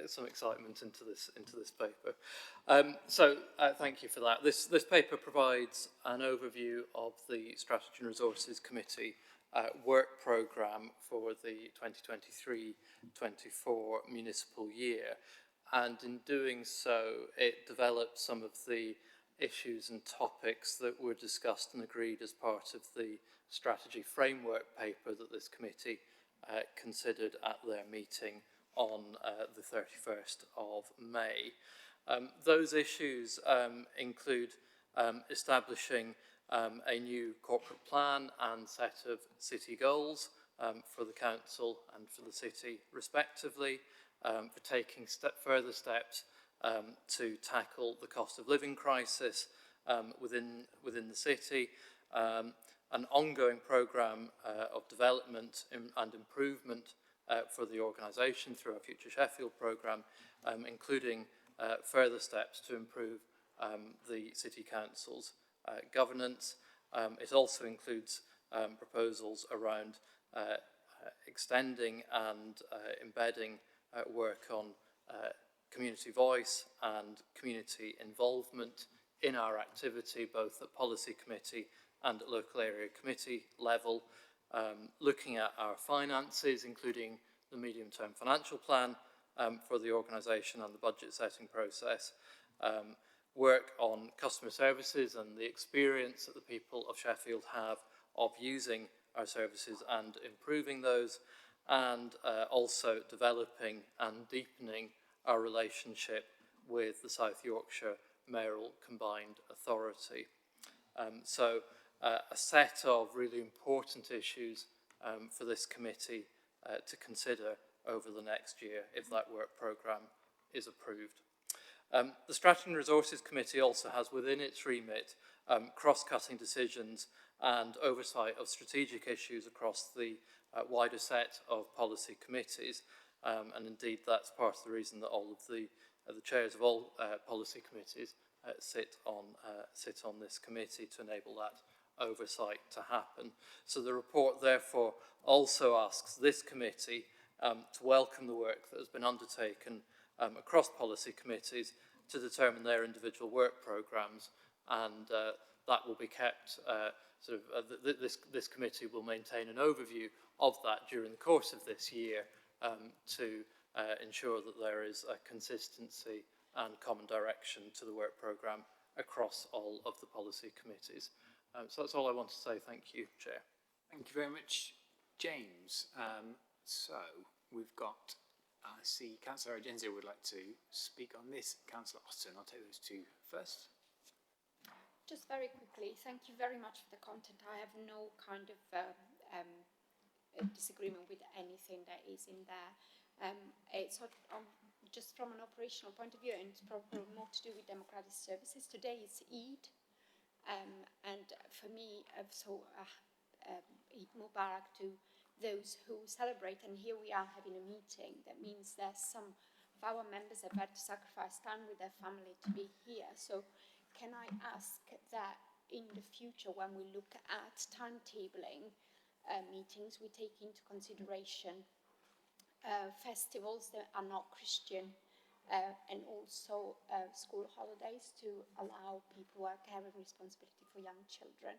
some excitement into this paper. Thank you for that. This paper provides an overview of the Strategy and Resources Committee work programme for the 2023-24 municipal year, and in doing so, it developed some of the issues and topics that were discussed and agreed as part of the strategy framework paper that this committee considered at their meeting on the 31st of May. Those issues include establishing a new corporate plan and set of city goals for the council and for the city respectively, for taking further steps to tackle the cost of living crisis within the city, an ongoing programme of development and improvement for the organisation through our Future Sheffield programme, including further steps to improve the City Council's governance. It also includes proposals around extending and embedding work on community voice and community involvement in our activity, both at policy committee and at local area committee level, looking at our finances, including the medium-term financial plan for the organisation and the budget setting process, work on customer services and the experience that the people of Sheffield have of using our services and improving those, and also developing and deepening our relationship with the South Yorkshire Mayoral Combined Authority. A set of really important issues for this committee to consider over the next year if that work programme is approved. The Strategy and Resources Committee also has within its remit cross-cutting decisions and oversight of strategic issues across the wider set of policy committees, and indeed that's part of the reason that all of the chairs of all policy committees sit on this committee to enable that oversight to happen. So the report therefore also asks this committee to welcome the work that has been undertaken across policy committees to determine their individual work programmes and that will be kept this committee will maintain an overview of that during the course of this year to ensure that there is a consistency and common direction to the work programme across all of the policy committees. So that's all I want to say. Thank you, Chair. Thank you very much, James. So we've got, I see Councillor Agenzi would like to speak on this. Councillor Austin, I'll take those two first. Just very quickly, thank you very much for the content. I have no kind of disagreement with anything that is in there. It's just from an operational point of view, and it's probably more to do with democratic services. Today is Eid, and for me, Eid Mubarak to those who celebrate, and here we are having a meeting. That means there's some of our members have had to sacrifice time with their family to be here. So can I ask that in the future, when we look at timetabling meetings, we take into consideration festivals that are not Christian, and also school holidays, to allow people who are carrying responsibility for young children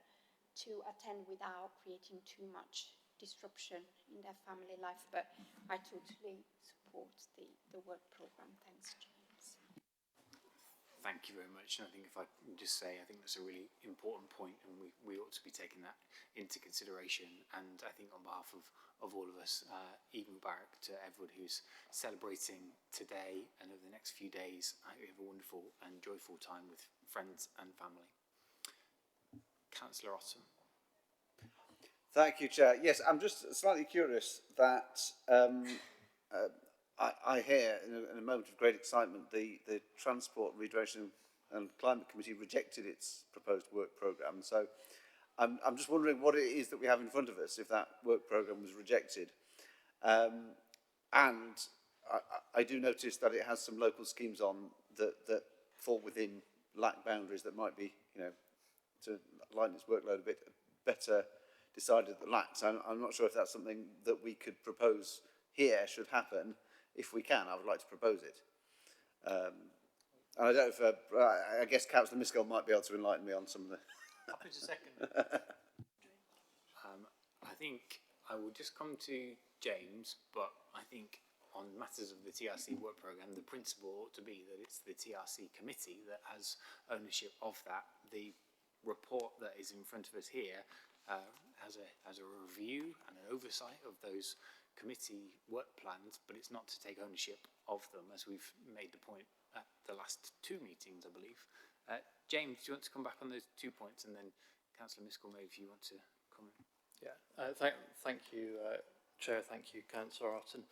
to attend without creating too much disruption in their family life. But I totally support the work programme. Thanks, James. Thank you very much. And I think if I can just say, I think that's a really important point, and we ought to be taking that into consideration. And I think on behalf of all of us, Eid Mubarak to everyone who's celebrating today and over the next few days. I hope you have a wonderful and joyful time with friends and family. Councillor Otton. Thank you, Chair. Yes, I'm just slightly curious that I hear in a moment of great excitement the Transport, Regeneration and Climate Committee rejected its proposed work programme. So I'm just wondering what it is that we have in front of us if that work programme was rejected. And I do notice that it has some local schemes on that fall within LAC boundaries that might be, to lighten its workload a bit, better decided at the LAC. So I'm not sure if that's something that we could propose here should happen. If we can, I would like to propose it. And I don't know if, I guess Councillor Miskell might be able to enlighten me on some of the... Just a second. I think I will just come to James, but I think on matters of the TRC work programme, the principle ought to be that it's the TRC committee that has ownership of that. The report that is in front of us here has a review and an oversight of those committee work plans, but it's not to take ownership of them, as we've made the point at the last two meetings, I believe. James, do you want to come back on those 2 points, and then Councillor Miskell, maybe if you want to comment. Yeah, thank you, Chair. Thank you, Councillor Otton.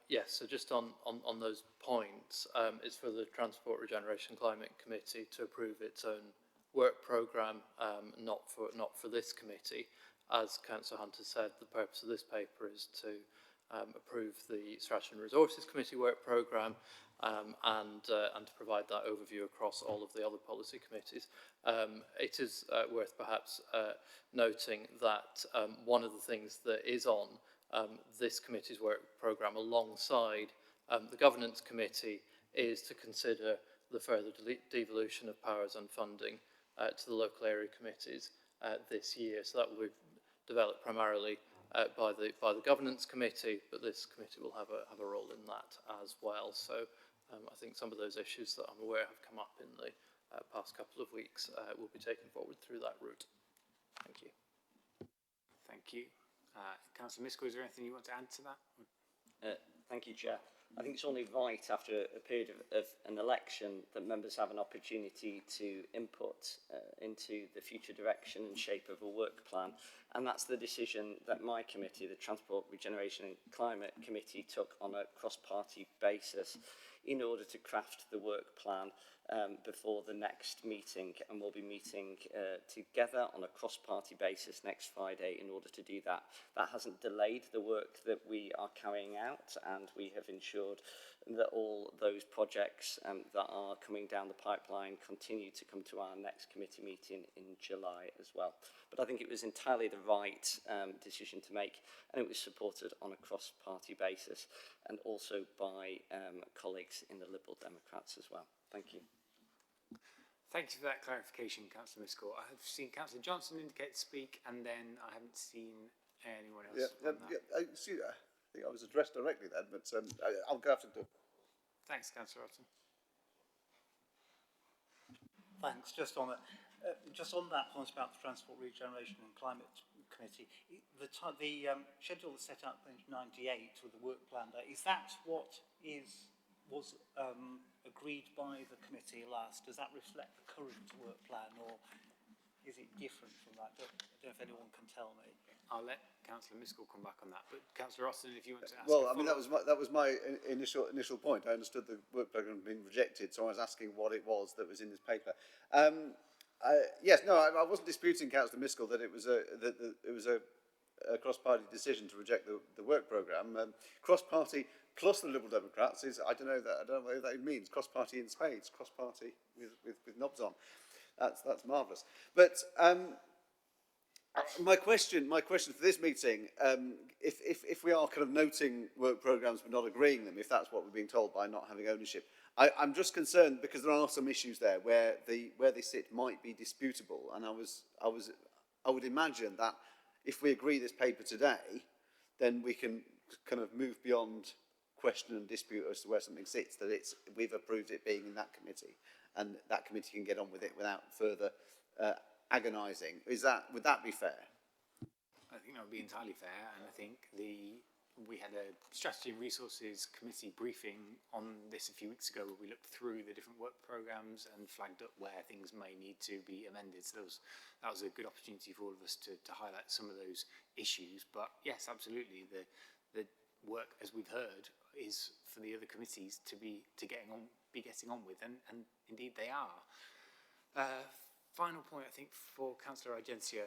Yes, so just on those points, it's for the Transport, Regeneration and Climate Committee to approve its own work programme, not for this committee. As Councillor Hunter said, the purpose of this paper is to approve the Strategy and Resources Committee work programme and to provide that overview across all of the other policy committees. It is worth perhaps noting that one of the things that is on this committee's work programme alongside the Governance Committee is to consider the further devolution of powers and funding to the local area committees this year. So that will be developed primarily by the Governance Committee, but this committee will have a role in that as well. So I think some of those issues that I'm aware have come up in the past couple of weeks will be taken forward through that route. Thank you. Thank you. Councillor Miskell, is there anything you want to add to that? Thank you, Chair. I think it's only right after a period of an election that members have an opportunity to input into the future direction and shape of a work plan. And that's the decision that my committee, the Transport, Regeneration and Climate Committee, took on a cross-party basis in order to craft the work plan before the next meeting. And we'll be meeting together on a cross-party basis next Friday in order to do that. That hasn't delayed the work that we are carrying out, and we have ensured that all those projects that are coming down the pipeline continue to come to our next committee meeting in July as well. But I think it was entirely the right decision to make, and it was supported on a cross-party basis and also by colleagues in the Liberal Democrats as well. Thank you. Thank you for that clarification, Councillor Miskell. I have seen Councillor Johnson indicate to speak, and then I haven't seen anyone else. I think I was addressed directly then, but I'll go after the... Thanks, Councillor Otton. Thanks. Just on that point about the Transport Regeneration and Climate Committee, the schedule that's set out page 98 with the work plan there, is that what was agreed by the committee last? Does that reflect the current work plan, or is it different from that? I don't know if anyone can tell me. I'll let Councillor Miskell come back on that, but Councillor Austin, if you want to ask. Well, I mean, that was my initial point. I understood the work programme had been rejected, so I was asking what it was that was in this paper. Yes, no, I wasn't disputing, Councillor Miskell, that it was a cross-party decision to reject the work programme. Cross-party plus the Liberal Democrats is, I don't know what that means. Cross-party in spades, cross-party with knobs on. That's marvellous. But my question for this meeting, if we are kind of noting work programmes but not agreeing them, if that's what we're being told by not having ownership, I'm just concerned because there are some issues there where they sit might be disputable, and I would imagine that if we agree this paper today, then we can kind of move beyond question and dispute as to where something sits, that we've approved it being in that committee, and that committee can get on with it without further agonising. Would that be fair? I think that would be entirely fair, and I think we had a Strategy and Resources Committee briefing on this a few weeks ago where we looked through the different work programmes and flagged up where things may need to be amended. So that was a good opportunity for all of us to highlight some of those issues. But yes, absolutely, the work, as we've heard, is for the other committees to be getting on with, and indeed they are. Final point, I think, for Councillor Argencio.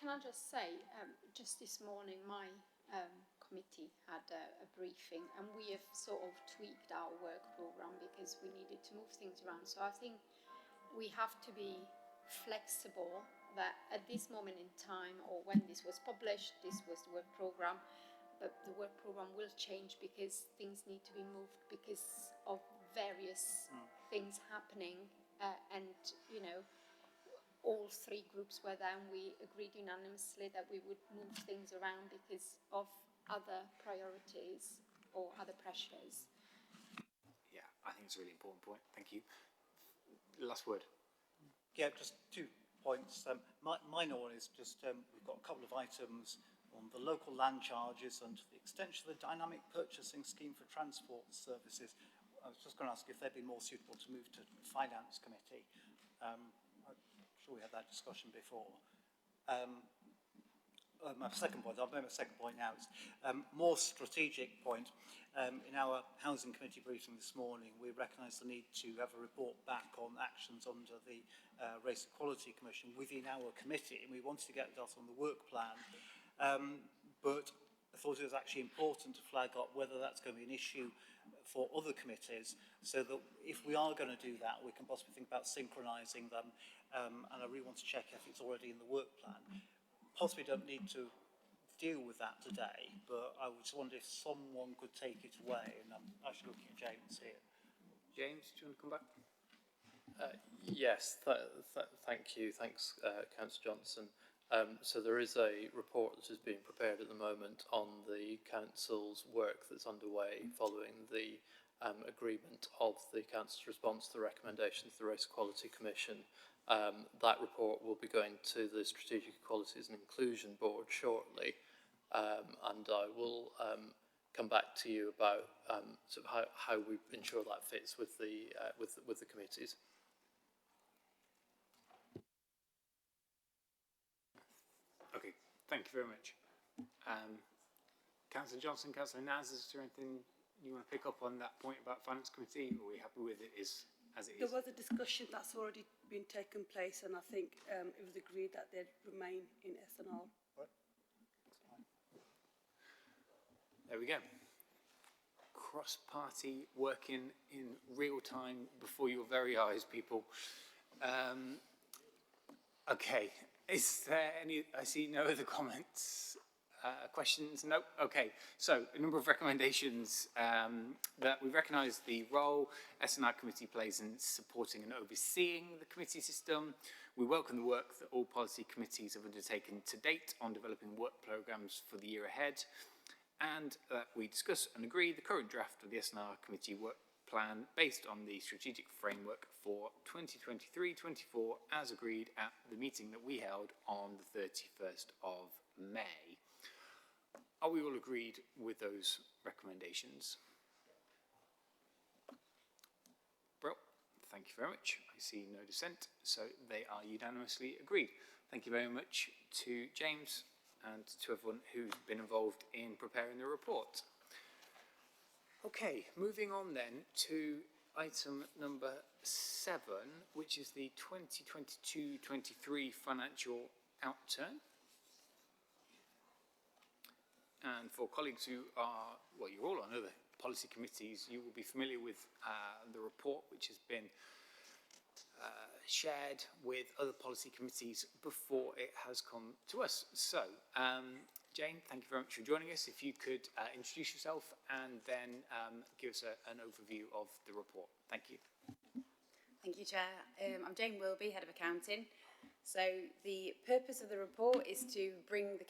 Can I just say, just this morning, my committee had a briefing, and we have sort of tweaked our work programme because we needed to move things around. So I think we have to be flexible that at this moment in time, or when this was published, this was the work programme, but the work programme will change because things need to be moved because of various things happening, and, you know, all three groups were there, and we agreed unanimously that we would move things around because of other priorities or other pressures. Yeah, I think it's a really important point. Thank you. Last word. Yeah, just 2 points. Minor one is just we've got a couple of items on the local land charges and the extension of the dynamic purchasing scheme for transport services. I was just going to ask if they'd be more suitable to move to the Finance Committee. I'm sure we had that discussion before. My second point, I'll make my second point now, is more strategic point. In our Housing Committee briefing this morning, we recognised the need to have a report back on actions under the Race Equality Commission within our committee, and we wanted to get that on the work plan. But I thought it was actually important to flag up whether that's going to be an issue for other committees, so that if we are going to do that, we can possibly think about synchronising them, and I really want to check if it's already in the work plan. Possibly don't need to deal with that today, but I just wonder if someone could take it away, and I'm actually looking at James here. James, do you want to come back? Yes, thank you. Thanks, Councillor Johnson. So there is a report that is being prepared at the moment on the Council's work that's underway following the agreement of the Council's response to the recommendations of the Race Equality Commission. That report will be going to the Strategic Equalities and Inclusion Board shortly, and I will come back to you about sort of how we ensure that fits with the committees. Okay, thank you very much. Councillor Johnson, Councillor Naz, is there anything you want to pick up on that point about Finance Committee, or are we happy with it as it is? There was a discussion that's already been taken place, and I think it was agreed that they'd remain in S&R. There we go. Cross-party working in real time before your very eyes, people. Okay, is there any, I see no other comments. questions? No? Okay. So, a number of recommendations that we recognise the role S&R Committee plays in supporting and overseeing the committee system. We welcome the work that all policy committees have undertaken to date on developing work programmes for the year ahead. And that we discuss and agree the current draft of the S&R Committee work plan based on the strategic framework for 2023-24 as agreed at the meeting that we held on the 31st of May. Are we all agreed with those recommendations? Well, thank you very much. I see no dissent, so they are unanimously agreed. Thank you very much to James and to everyone who's been involved in preparing the report. Okay, moving on then to item number 7, which is the 2022-23 financial outturn. And for colleagues who are, well, you're all on other policy committees, you will be familiar with the report which has been shared with other policy committees before it has come to us. So, Jane, thank you very much for joining us. If you could introduce yourself and then give us an overview of the report. Thank you. Thank you, Chair. I'm Jane Wilby, Head of Accounting. So the purpose of the report is to bring the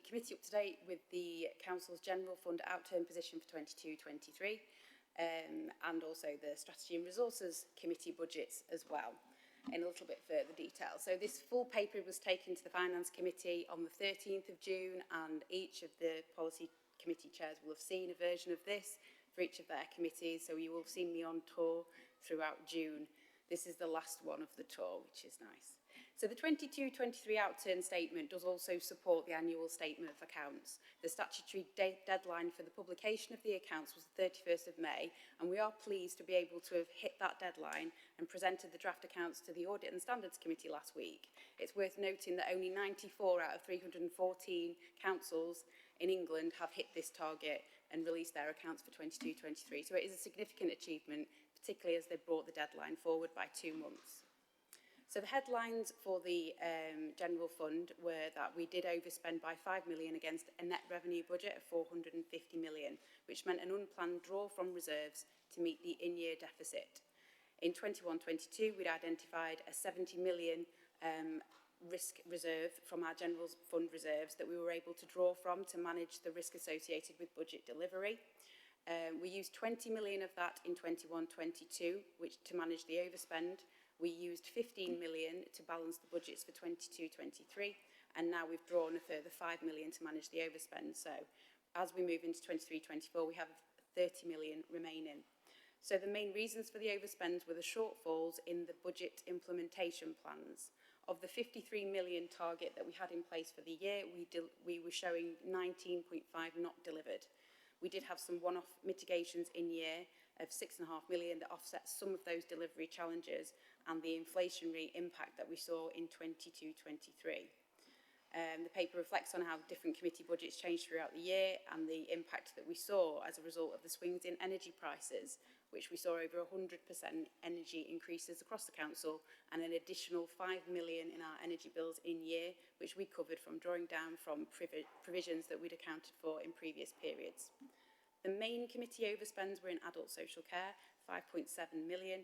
committee up to date with the Council's General Fund outturn position for 22-23 and also the Strategy and Resources Committee budgets as well in a little bit further detail. So this full paper was taken to the Finance Committee on the 13th of June and each of the policy committee chairs will have seen a version of this for each of their committees. So you will have seen me on tour throughout June. This is the last one of the tour, which is nice. So the 22-23 outturn statement does also support the annual statement of accounts. The statutory deadline for the publication of the accounts was the 31st of May, and we are pleased to be able to have hit that deadline and presented the draft accounts to the Audit and Standards Committee last week. It's worth noting that only 94 out of 314 councils in England have hit this target and released their accounts for 22-23. So it is a significant achievement, particularly as they brought the deadline forward by 2 months. So the headlines for the General Fund were that we did overspend by 5 million against a net revenue budget of 450 million, which meant an unplanned draw from reserves to meet the in-year deficit. In 21-22, we'd identified a 70 million risk reserve from our General Fund reserves that we were able to draw from to manage the risk associated with budget delivery. We used 20 million of that in 21-22, which to manage the overspend. We used 15 million to balance the budgets for 22-23, and now we've drawn a further 5 million to manage the overspend. So as we move into 23-24, we have 30 million remaining. So the main reasons for the overspends were the shortfalls in the budget implementation plans. Of the 53 million target that we had in place for the year, we were showing 19.5 not delivered. We did have some one-off mitigations in year of 6.5 million that offset some of those delivery challenges and the inflationary impact that we saw in 22-23. The paper reflects on how different committee budgets changed throughout the year and the impact that we saw as a result of the swings in energy prices, which we saw over 100% energy increases across the council and an additional 5 million in our energy bills in year, which we covered from drawing down from provisions that we'd accounted for in previous periods. The main committee overspends were in adult social care, 5.7 million.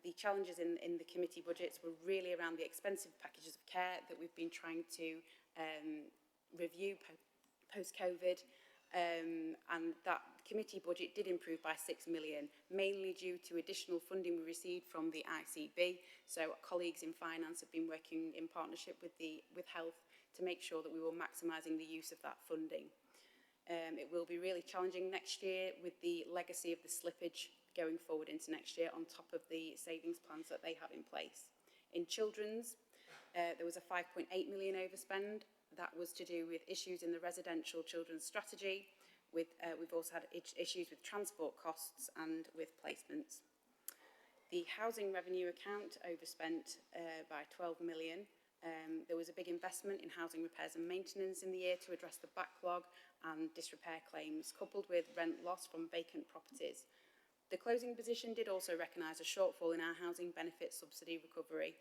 The challenges in the committee budgets were really around the expensive packages of care that we've been trying to review post-COVID, and that committee budget did improve by 6 million, mainly due to additional funding we received from the ICB. So colleagues in finance have been working in partnership with health to make sure that we were maximising the use of that funding. It will be really challenging next year with the legacy of the slippage going forward into next year on top of the savings plans that they have in place. In children's, there was a 5.8 million overspend. That was to do with issues in the residential children's strategy. We've also had issues with transport costs and with placements. The housing revenue account overspent by 12 million. There was a big investment in housing repairs and maintenance in the year to address the backlog and disrepair claims, coupled with rent loss from vacant properties. The closing position did also recognise a shortfall in our housing benefit subsidy recovery.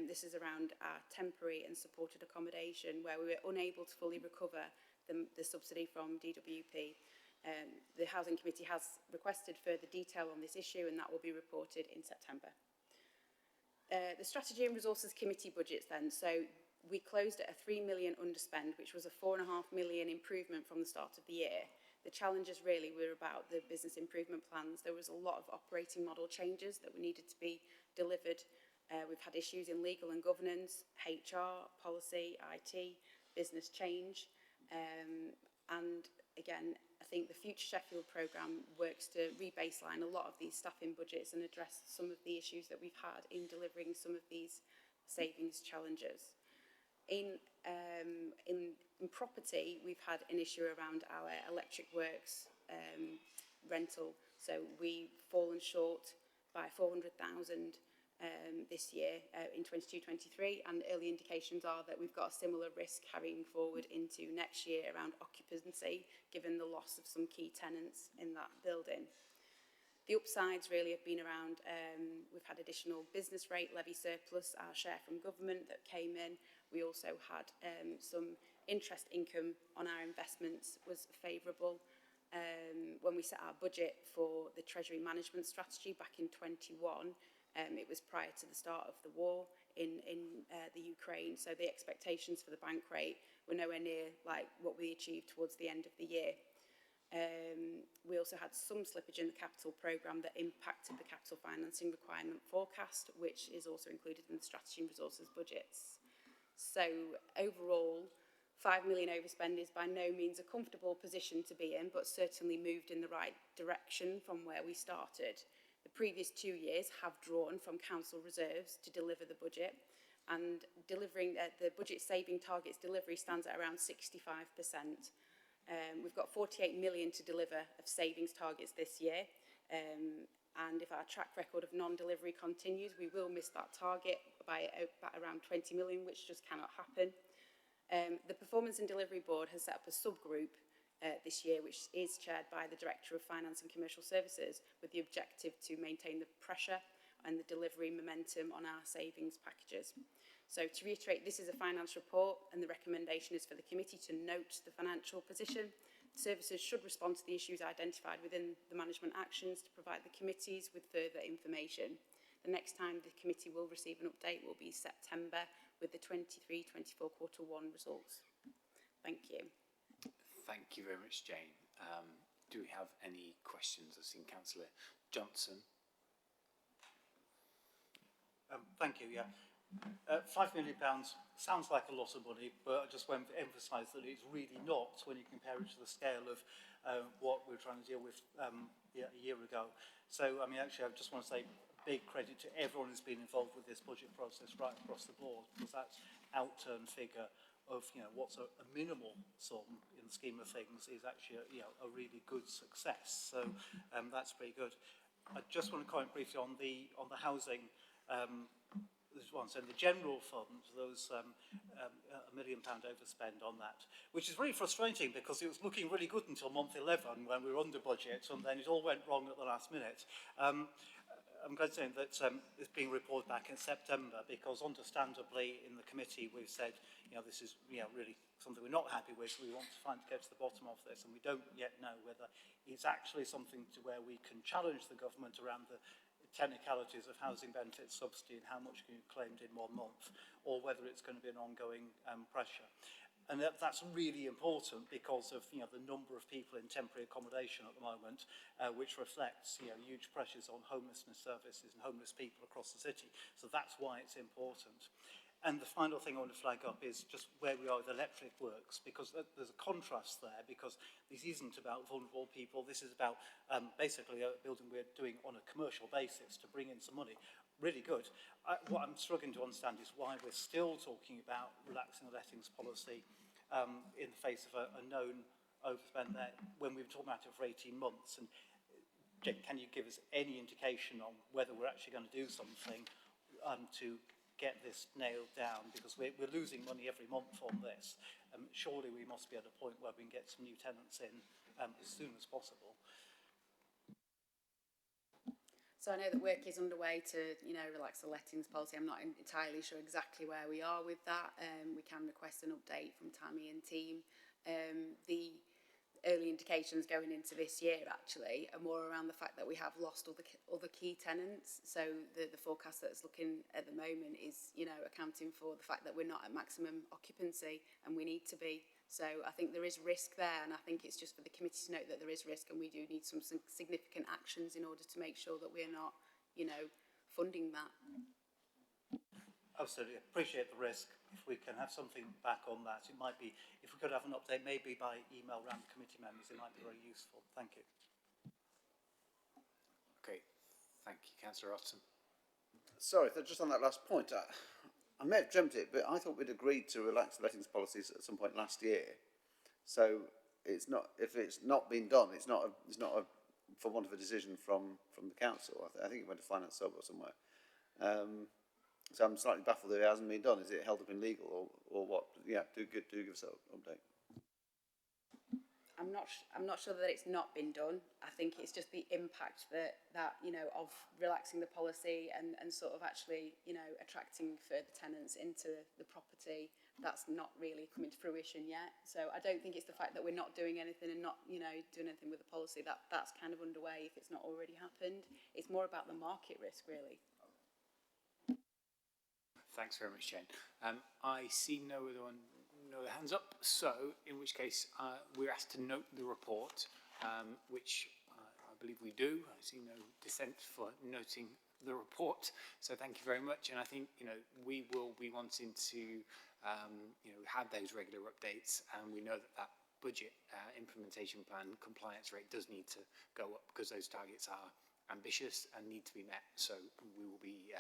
This is around our temporary and supported accommodation, where we were unable to fully recover the subsidy from DWP. The Housing Committee has requested further detail on this issue, and that will be reported in September. The Strategy and Resources Committee budgets then. So we closed at a 3 million underspend, which was a 4.5 million improvement from the start of the year. The challenges really were about the business improvement plans. There was a lot of operating model changes that needed to be delivered. We've had issues in legal and governance, HR, policy, IT, business change. And again, I think the Future Sheffield programme works to re-baseline a lot of these staffing budgets and address some of the issues that we've had in delivering some of these savings challenges. In property, we've had an issue around our electric works rental. So we've fallen short by 400,000 this year in 22-23, and early indications are that we've got a similar risk carrying forward into next year around occupancy, given the loss of some key tenants in that building. The upsides really have been around, we've had additional business rate levy surplus, our share from government that came in. We also had some interest income on our investments was favourable. When we set our budget for the Treasury Management Strategy back in 21, it was prior to the start of the war in the Ukraine. So the expectations for the bank rate were nowhere near like what we achieved towards the end of the year. We also had some slippage in the capital programme that impacted the capital financing requirement forecast, which is also included in the strategy and resources budgets. So overall, 5 million overspend is by no means a comfortable position to be in, but certainly moved in the right direction from where we started. The previous 2 years have drawn from council reserves to deliver the budget, and delivering the budget saving targets delivery stands at around 65%. We've got 48 million to deliver of savings targets this year, and if our track record of non-delivery continues, we will miss that target by around 20 million, which just cannot happen. The Performance and Delivery Board has set up a subgroup this year, which is chaired by the Director of Finance and Commercial Services, with the objective to maintain the pressure and the delivery momentum on our savings packages. So to reiterate, this is a finance report, and the recommendation is for the committee to note the financial position. Services should respond to the issues identified within the management actions to provide the committees with further information. The next time the committee will receive an update will be September with the 23-24 quarter one results. Thank you. Thank you very much, Jane. Do we have any questions? I've seen Councillor Johnson. Thank you, yeah. £5 million sounds like a lot of money, but I just want to emphasise that it's really not when you compare it to the scale of what we were trying to deal with a year ago. So, I mean, actually, I just want to say big credit to everyone who's been involved with this budget process right across the board, because that outturn figure of, you know, what's a minimal sum in the scheme of things is actually, a really good success. So that's pretty good. I just want to comment briefly on the housing. There's one, so in the general fund, there was £1 million overspend on that, which is really frustrating because it was looking really good until month 11 when we were under budget, and then it all went wrong at the last minute. I'm glad to say that it's being reported back in September, because understandably in the committee we've said, this is really something we're not happy with. We want to get to the bottom of this, and we don't yet know whether it's actually something to where we can challenge the government around the technicalities of housing benefit subsidy and how much can be claimed in 1 month, or whether it's going to be an ongoing pressure. And that's really important because of the number of people in temporary accommodation at the moment, which reflects huge pressures on homelessness services and homeless people across the city. So that's why it's important. And the final thing I want to flag up is just where we are with electric works, because there's a contrast there, because this isn't about vulnerable people. This is about basically a building we're doing on a commercial basis to bring in some money. Really good. What I'm struggling to understand is why we're still talking about relaxing the lettings policy in the face of a known overspend there, when we've been talking about it for 18 months. And can you give us any indication on whether we're actually going to do something to get this nailed down, because we're losing money every month on this. Surely we must be at a point where we can get some new tenants in as soon as possible. So I know that work is underway to, relax the lettings policy. I'm not entirely sure exactly where we are with that. We can request an update from Tammy and team. the early indications going into this year actually are more around the fact that we have lost all the other key tenants. So the forecast that's looking at the moment is, you know, accounting for the fact that we're not at maximum occupancy and we need to be. So I think there is risk there, and I think it's just for the committee to note that there is risk, and we do need some significant actions in order to make sure that we're not, you know, funding that. Absolutely, appreciate the risk. If we can have something back on that, it might be, if we could have an update maybe by email around the committee members, it might be very useful. Thank you. Okay, thank you, Councillor Otton. Sorry, just on that last point, I may have dreamt it, but I thought we'd agreed to relax lettings policies at some point last year. So it's not, if it's not been done, it's not for want of a decision from the council. I think it went to finance sub or somewhere. So I'm slightly baffled that it hasn't been done. Is it held up in legal or what? Yeah, do give us an update. I'm not sure that it's not been done. I think it's just the impact that you know, of relaxing the policy and sort of actually, you know, attracting further tenants into the property. That's not really coming to fruition yet. So I don't think it's the fact that we're not doing anything and not, you know, doing anything with the policy. That's kind of underway if it's not already happened. It's more about the market risk, really. Thanks very much, Jane. I see no other hands up, so in which case we're asked to note the report, which I believe we do. I see no dissent for noting the report, so thank you very much. And I think, you know, we will be wanting to you know, have those regular updates, and we know that budget implementation plan compliance rate does need to go up because those targets are ambitious and need to be met. So we will be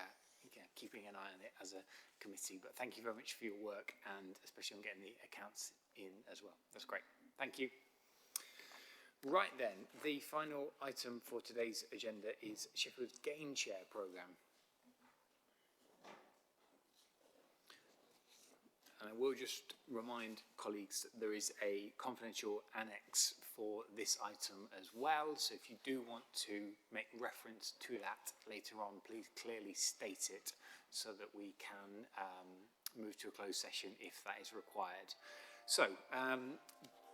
keeping an eye on it as a committee. But thank you very much for your work, and especially on getting the accounts in as well. That's great. Thank you. Right then, the final item for today's agenda is Sheffield's Gainshare programme. And I will just remind colleagues that there is a confidential annex for this item as well. So if you do want to make reference to that later on, please clearly state it so that we can move to a closed session if that is required. So,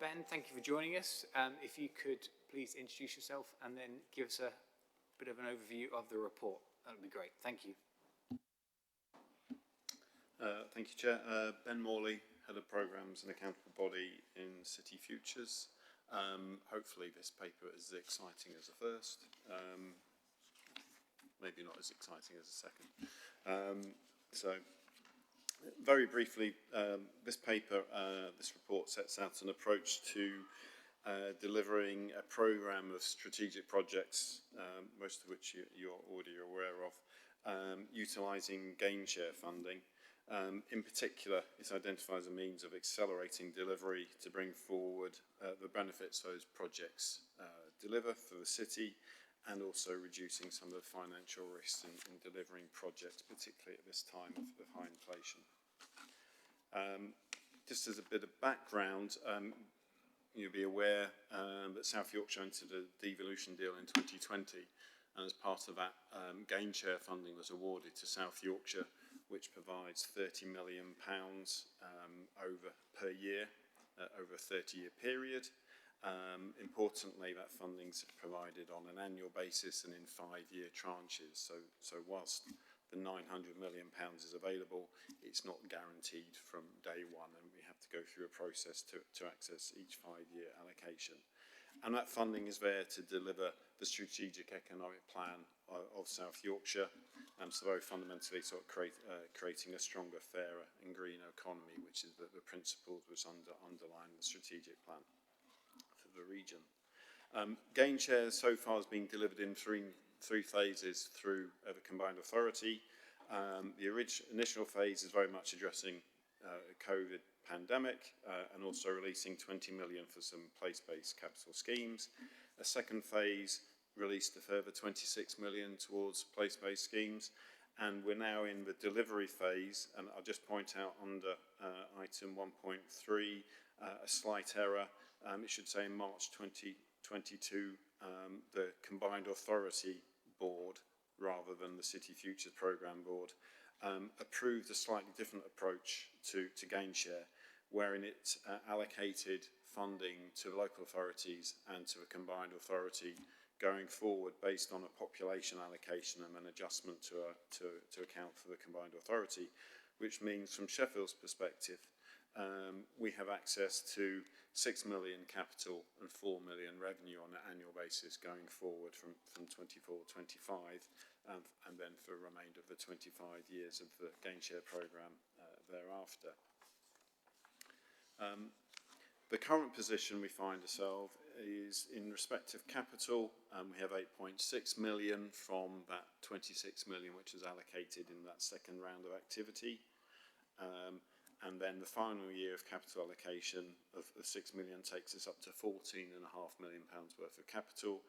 Ben, thank you for joining us. If you could please introduce yourself and then give us a bit of an overview of the report, that would be great. Thank you. Thank you, Chair. Ben Morley, Head of Programmes and Accountable Body in City Futures. Hopefully this paper is as exciting as the first. Maybe not as exciting as the second. So, very briefly, this paper, this report sets out an approach to delivering a programme of strategic projects, most of which you're already aware of, utilising Gainshare funding. In particular, it identifies a means of accelerating delivery to bring forward the benefits those projects deliver for the city, and also reducing some of the financial risks in delivering projects, particularly at this time of high inflation. Just as a bit of background, you'll be aware that South Yorkshire entered a devolution deal in 2020, and as part of that, Gainshare funding was awarded to South Yorkshire, which provides £30 million per year over a 30-year period. Importantly, that funding's provided on an annual basis and in 5-year tranches. So whilst the £900 million is available, it's not guaranteed from day one, and we have to go through a process to access each 5-year allocation. And that funding is there to deliver the strategic economic plan of South Yorkshire, so very fundamentally sort of creating a stronger, fairer and greener economy, which is the principles which underline the strategic plan for the region. Gainshare so far has been delivered in three phases through the combined authority. The initial phase is very much addressing COVID pandemic and also releasing 20 million for some place-based capital schemes. A second phase released a further 26 million towards place-based schemes, and we're now in the delivery phase. And I'll just point out under item 1.3 a slight error. It should say in March 2022 the Combined Authority Board rather than the City Futures Programme Board approved a slightly different approach to Gainshare, wherein it allocated funding to local authorities and to a combined authority going forward based on a population allocation and an adjustment to account for the combined authority, which means from Sheffield's perspective, we have access to 6 million capital and 4 million revenue on an annual basis going forward from 24-25, and then for the remainder of the 25 years of the Gainshare programme thereafter. The current position we find ourselves is in respect of capital. We have 8.6 million from that 26 million which is allocated in that second round of activity. And then the final year of capital allocation of 6 million takes us up to £14.5 million worth of capital,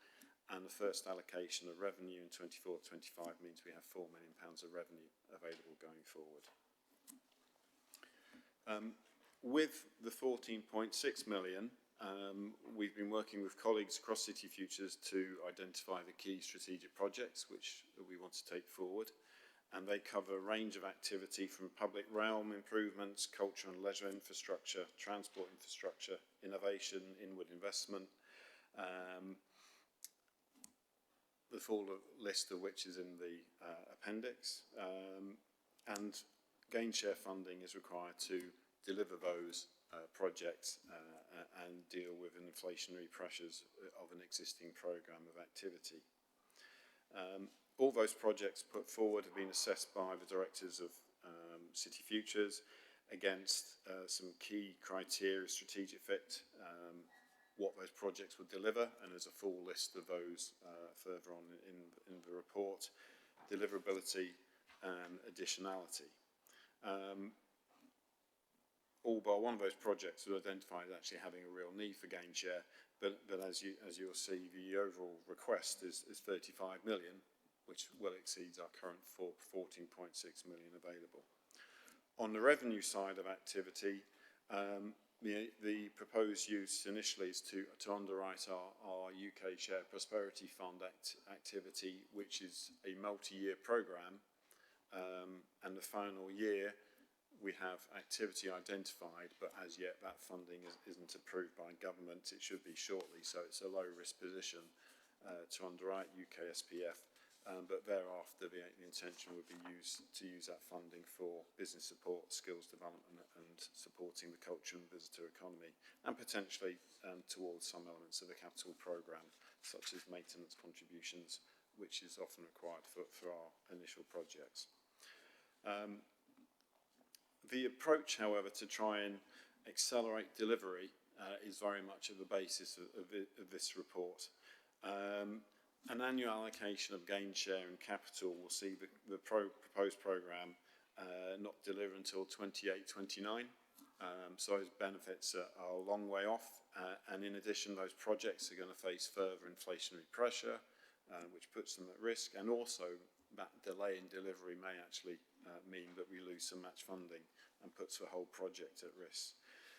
and the first allocation of revenue in 24-25 means we have £4 million of revenue available going forward. With the 14.6 million, we've been working with colleagues across City Futures to identify the key strategic projects which we want to take forward. And they cover a range of activity from public realm improvements, culture and leisure infrastructure, transport infrastructure, innovation, inward investment, the full list of which is in the appendix. And Gainshare funding is required to deliver those projects and deal with inflationary pressures of an existing programme of activity. All those projects put forward have been assessed by the directors of City Futures against some key criteria, strategic fit, what those projects would deliver, and there's a full list of those further on in the report, deliverability and additionality. All but one of those projects was identified as actually having a real need for Gainshare, but as you'll see, the overall request is 35 million, which well exceeds our current 14.6 million available. On the revenue side of activity, the proposed use initially is to underwrite our UK Share Prosperity Fund activity, which is a multi-year programme, and the final year we have activity identified, but as yet that funding isn't approved by government. It should be shortly, so it's a low risk position to underwrite UK SPF, but thereafter the intention would be to use that funding for business support, skills development and supporting the culture and visitor economy, and potentially towards some elements of the capital programme such as maintenance contributions, which is often required for our initial projects. The approach, however, to try and accelerate delivery is very much at the basis of this report. An annual allocation of Gainshare and capital will see the proposed programme not deliver until 28-29, so those benefits are a long way off, and in addition those projects are going to face further inflationary pressure, which puts them at risk, and also that delay in delivery may actually mean that we lose some match funding and puts the whole project at risk.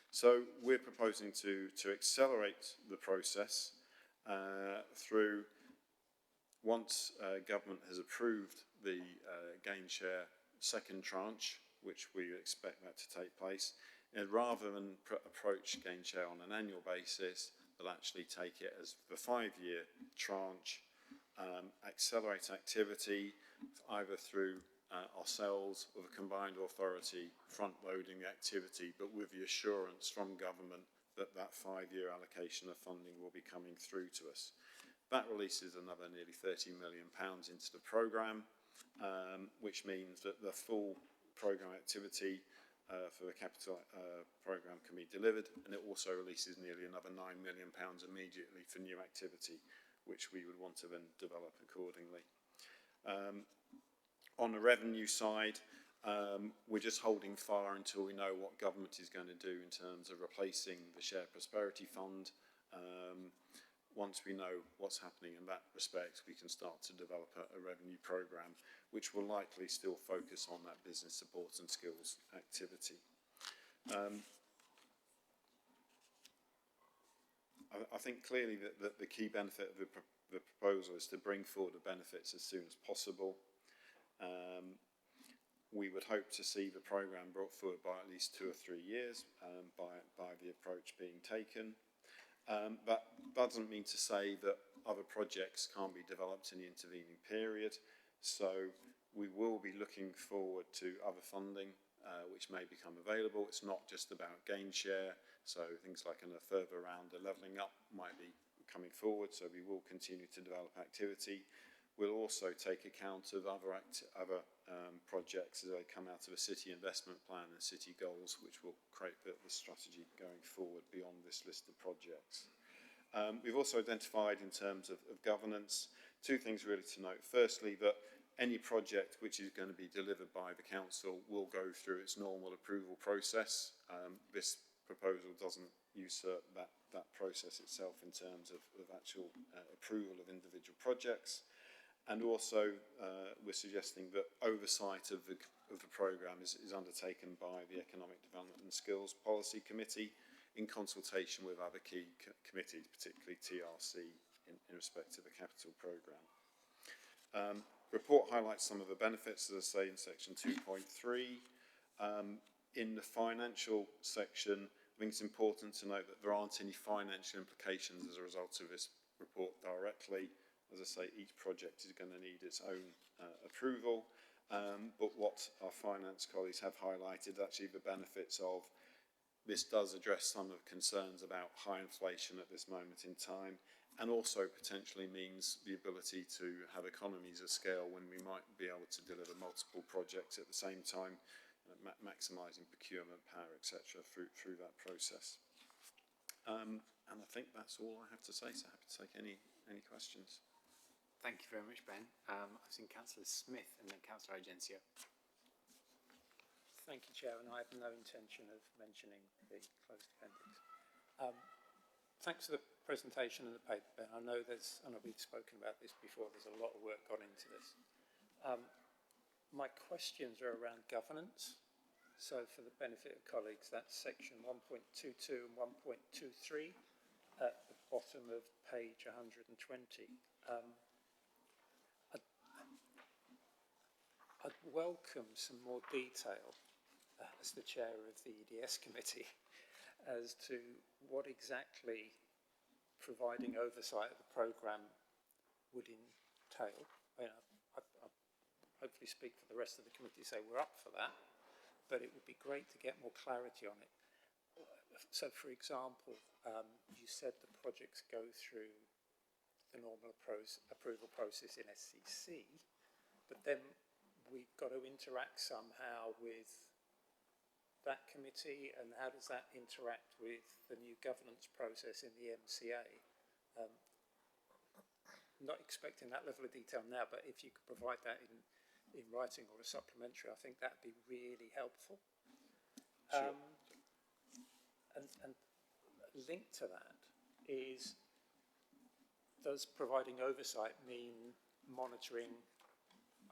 So we're proposing to accelerate the process through, once government has approved the Gainshare second tranche, which we expect that to take place, and rather than approach Gainshare on an annual basis, they'll actually take it as the 5-year tranche, accelerate activity either through ourselves or the combined authority front-loading the activity, but with the assurance from government that that 5-year allocation of funding will be coming through to us. That releases another nearly £30 million into the programme, which means that the full programme activity for the capital programme can be delivered, and it also releases nearly another £9 million immediately for new activity, which we would want to then develop accordingly. On the revenue side, we're just holding fire until we know what government is going to do in terms of replacing the Share Prosperity Fund. Once we know what's happening in that respect, we can start to develop a revenue programme, which will likely still focus on that business support and skills activity. I think clearly that the key benefit of the proposal is to bring forward the benefits as soon as possible. we would hope to see the programme brought forward by at least 2 or 3 years by the approach being taken. But that doesn't mean to say that other projects can't be developed in the intervening period. So we will be looking forward to other funding which may become available. It's not just about Gainshare, so things like a further round of levelling up might be coming forward, so we will continue to develop activity. We'll also take account of other projects as they come out of a city investment plan and city goals, which will create a bit of a strategy going forward beyond this list of projects. We've also identified in terms of governance 2 things really to note. Firstly, that any project which is going to be delivered by the council will go through its normal approval process. This proposal doesn't usurp that process itself in terms of actual approval of individual projects. And also, we're suggesting that oversight of the programme is undertaken by the Economic Development and Skills Policy Committee in consultation with other key committees, particularly TRC, in respect of the capital programme. The report highlights some of the benefits, as I say, in section 2.3. In the financial section, I think it's important to note that there aren't any financial implications as a result of this report directly. As I say, each project is going to need its own approval, but what our finance colleagues have highlighted, actually the benefits of this does address some of the concerns about high inflation at this moment in time, and also potentially means the ability to have economies of scale when we might be able to deliver multiple projects at the same time, maximising procurement power, etc., through that process. And I think that's all I have to say, so happy to take any questions. Thank you very much, Ben. I've seen Councillor Smith and then Councillor Agencia. Thank you, Chair, and I have no intention of mentioning the closed appendix. Thanks for the presentation and the paper, Ben. I know we've spoken about this before, there's a lot of work gone into this. My questions are around governance. So for the benefit of colleagues, that's section 1.22 and 1.23 at the bottom of page 120. I'd welcome some more detail as the chair of the EDS committee as to what exactly providing oversight of the programme would entail. I hopefully speak for the rest of the committee, say we're up for that, but it would be great to get more clarity on it. So, for example, you said the projects go through the normal approval process in SCC, but then we've got to interact somehow with that committee, and how does that interact with the new governance process in the MCA? Not expecting that level of detail now, but if you could provide that in writing or a supplementary, I think that would be really helpful. Sure. And linked to that is, does providing oversight mean monitoring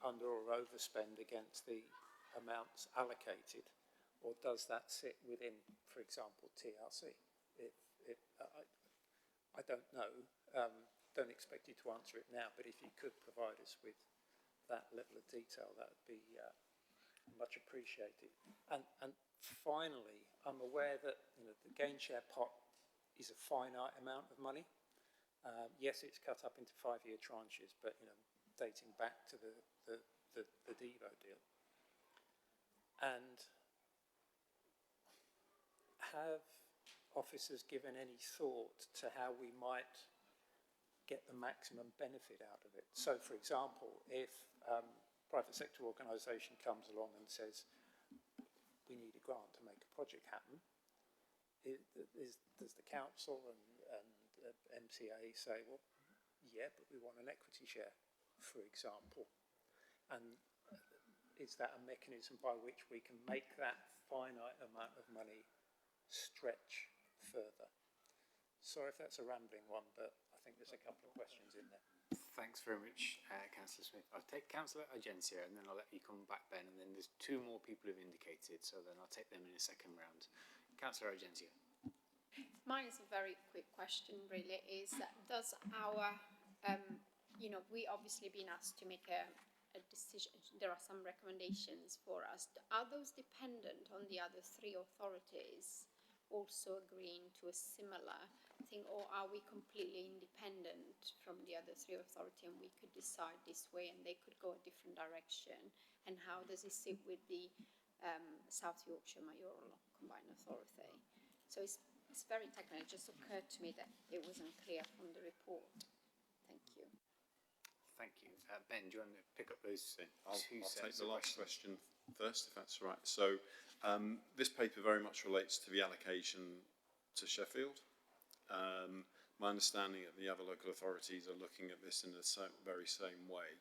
under or overspend against the amounts allocated, or does that sit within, for example, TRC? I don't know. Don't expect you to answer it now, but if you could provide us with that level of detail, that would be much appreciated. And finally, I'm aware that the Gainshare pot is a finite amount of money. Yes, it's cut up into 5-year tranches, but dating back to the Devo deal. And have officers given any thought to how we might get the maximum benefit out of it? So, for example, if private sector organisation comes along and says, we need a grant to make a project happen, does the council and MCA say, well, yeah, but we want an equity share, for example? And is that a mechanism by which we can make that finite amount of money stretch further? Sorry if that's a rambling one, but I think there's a couple of questions in there. Thanks very much, Councillor Smith. I'll take Councillor Agencia and then I'll let you come back, Ben, and then there's 2 more people who've indicated, so then I'll take them in a second round. Councillor Agencia. Mine is a very quick question, really, is does our, we obviously been asked to make a a decision, there are some recommendations for us. Are those dependent on the other three authorities also agreeing to a similar thing, or are we completely independent from the other three authorities and we could decide this way and they could go a different direction? And how does it sit with the South Yorkshire Mayoral Combined Authority? So it's very technical. It just occurred to me that it wasn't clear from the report. Thank you. Thank you. Ben, do you want to pick up those I'll two take sets the of last questions? question first, if that's right. So this paper very much relates to the allocation to Sheffield. My understanding that the other local authorities are looking at this in the very same way,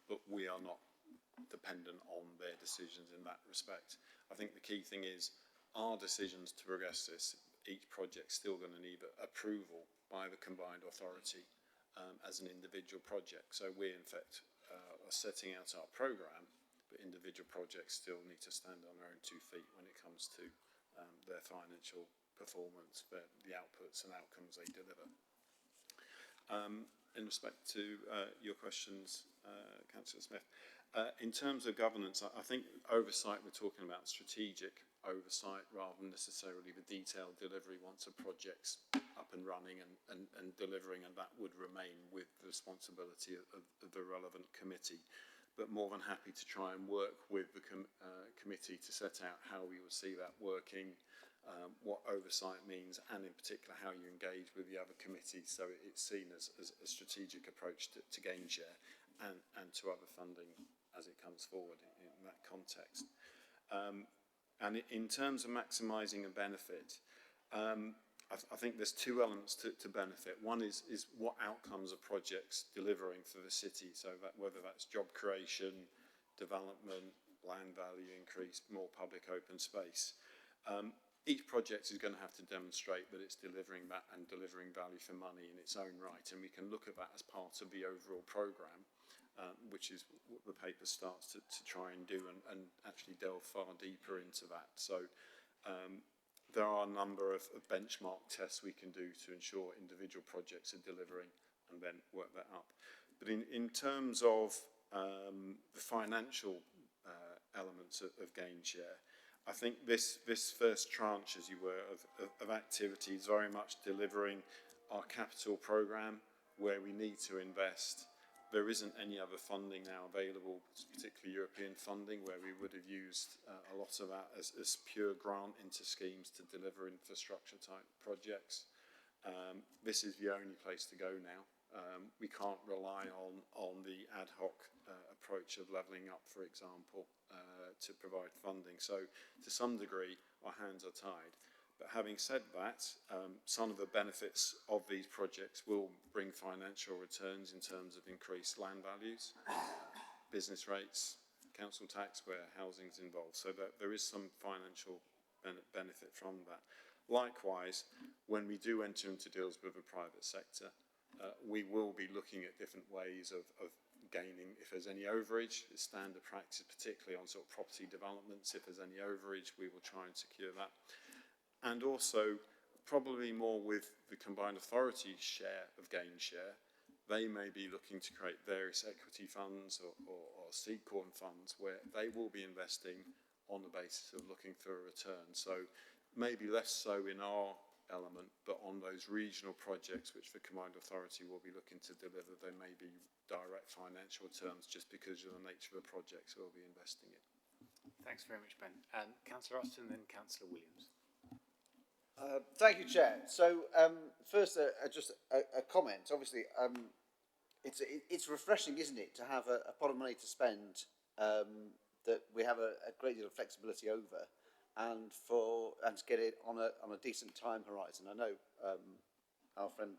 but we are not dependent on their decisions in that respect. I think the key thing is our decisions to progress this, each project's still going to need approval by the combined authority as an individual project. So we in fact are setting out our programme, but individual projects still need to stand on their own 2 feet when it comes to their financial performance, the outputs and outcomes they deliver. In respect to your questions, Councillor Smith, in terms of governance, I think oversight, we're talking about strategic oversight rather than necessarily the detailed delivery once a project's up and running and delivering, and that would remain with the responsibility of the relevant committee. But more than happy to try and work with the committee to set out how we will see that working, what oversight means, and in particular how you engage with the other committees, so it's seen as a strategic approach to Gainshare and to other funding as it comes forward in that context. And in terms of maximising a benefit, I think there's two elements to benefit. One is what outcomes are projects delivering for the city, so that whether that's job creation, development, land value increase, more public open space. Each project is going to have to demonstrate that it's delivering that and delivering value for money in its own right, and we can look at that as part of the overall programme, which is what the paper starts to try and do, and actually delve far deeper into that. So there are a number of benchmark tests we can do to ensure individual projects are delivering and then work that up. But in terms of the financial elements of Gainshare, I think this first tranche, as you were, of activities very much delivering our capital programme where we need to invest. There isn't any other funding now available, particularly European funding, where we would have used a lot of that as pure grant into schemes to deliver infrastructure type projects. This is the only place to go now. We can't rely on the ad hoc approach of levelling up, for example, to provide funding. So to some degree, our hands are tied. But having said that, some of the benefits of these projects will bring financial returns in terms of increased land values, business rates, council tax where housing is involved. So that there is some financial benefit from that. Likewise, when we do enter into deals with the private sector, we will be looking at different ways of gaining. If there's any overage, it's standard practice, particularly on sort of property developments. If there's any overage, we will try and secure that. And also, probably more with the combined authority share of Gainshare, they may be looking to create various equity funds or seed corn funds where they will be investing on the basis of looking for a return. So maybe less so in our element, but on those regional projects which the combined authority will be looking to deliver, there may be direct financial terms just because of the nature of the projects we'll be investing in. Thanks very much, Ben. Councillor Austin, then Councillor Williams. Thank you, Chair. So first, just a comment. Obviously, it's refreshing, isn't it, to have a pot of money to spend that we have a great deal of flexibility over, and to get it on a decent time horizon. I know our friend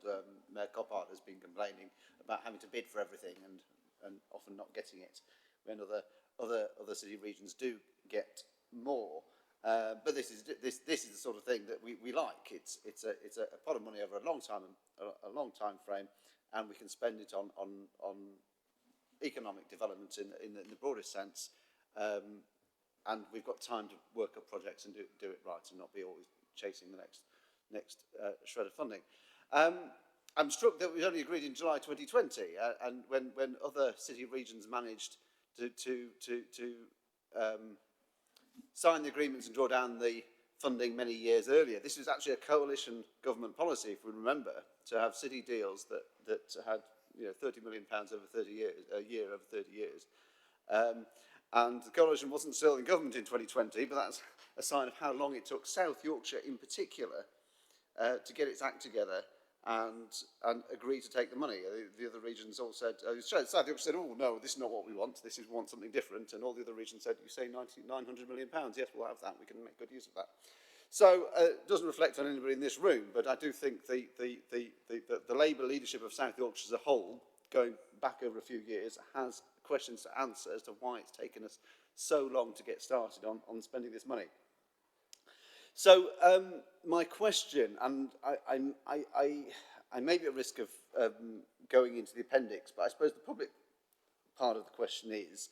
Mayor Coppard has been complaining about having to bid for everything and often not getting it, when other city regions do get more. But this is the sort of thing that we like. It's a pot of money over a long time frame, and we can spend it on economic development in the broadest sense, and we've got time to work up projects and do it right, and not be always chasing the next shred of funding. I'm struck that we only agreed in July 2020, and when other city regions managed to sign the agreements and draw down the funding many years earlier. This was actually a coalition government policy, if we remember, to have city deals that had £30 million over 30 years, a year over 30 years. And the coalition wasn't still in government in 2020, but that's a sign of how long it took South Yorkshire in particular to get its act together and agree to take the money. The other regions all said, South Yorkshire said, oh no, this is not what we want, we want something different, and all the other regions said, you say £900 million, yes, we'll have that, we can make good use of that. So it doesn't reflect on anybody in this room, but I do think the Labour leadership of South Yorkshire as a whole, going back over a few years, has questions to answer as to why it's taken us so long to get started on spending this money. So my question, and I may be at risk of going into the appendix, but I suppose the public part of the question is,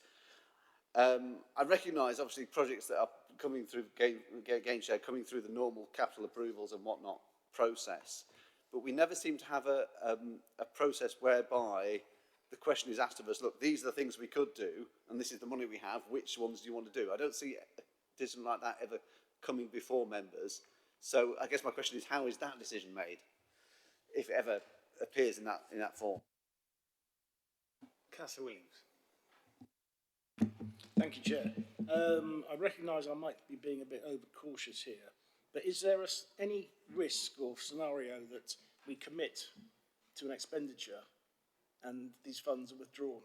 I recognise obviously projects that are coming through Gainshare, coming through the normal capital approvals and whatnot process, but we never seem to have a process whereby the question is asked of us, look, these are the things we could do, and this is the money we have, which ones do you want to do? I don't see a decision like that ever coming before members. So I guess my question is, how is that decision made, if it ever appears in that form? Councillor Williams. Thank you, Chair. I recognise I might be being a bit overcautious here, but is there any risk or scenario that we commit to an expenditure and these funds are withdrawn?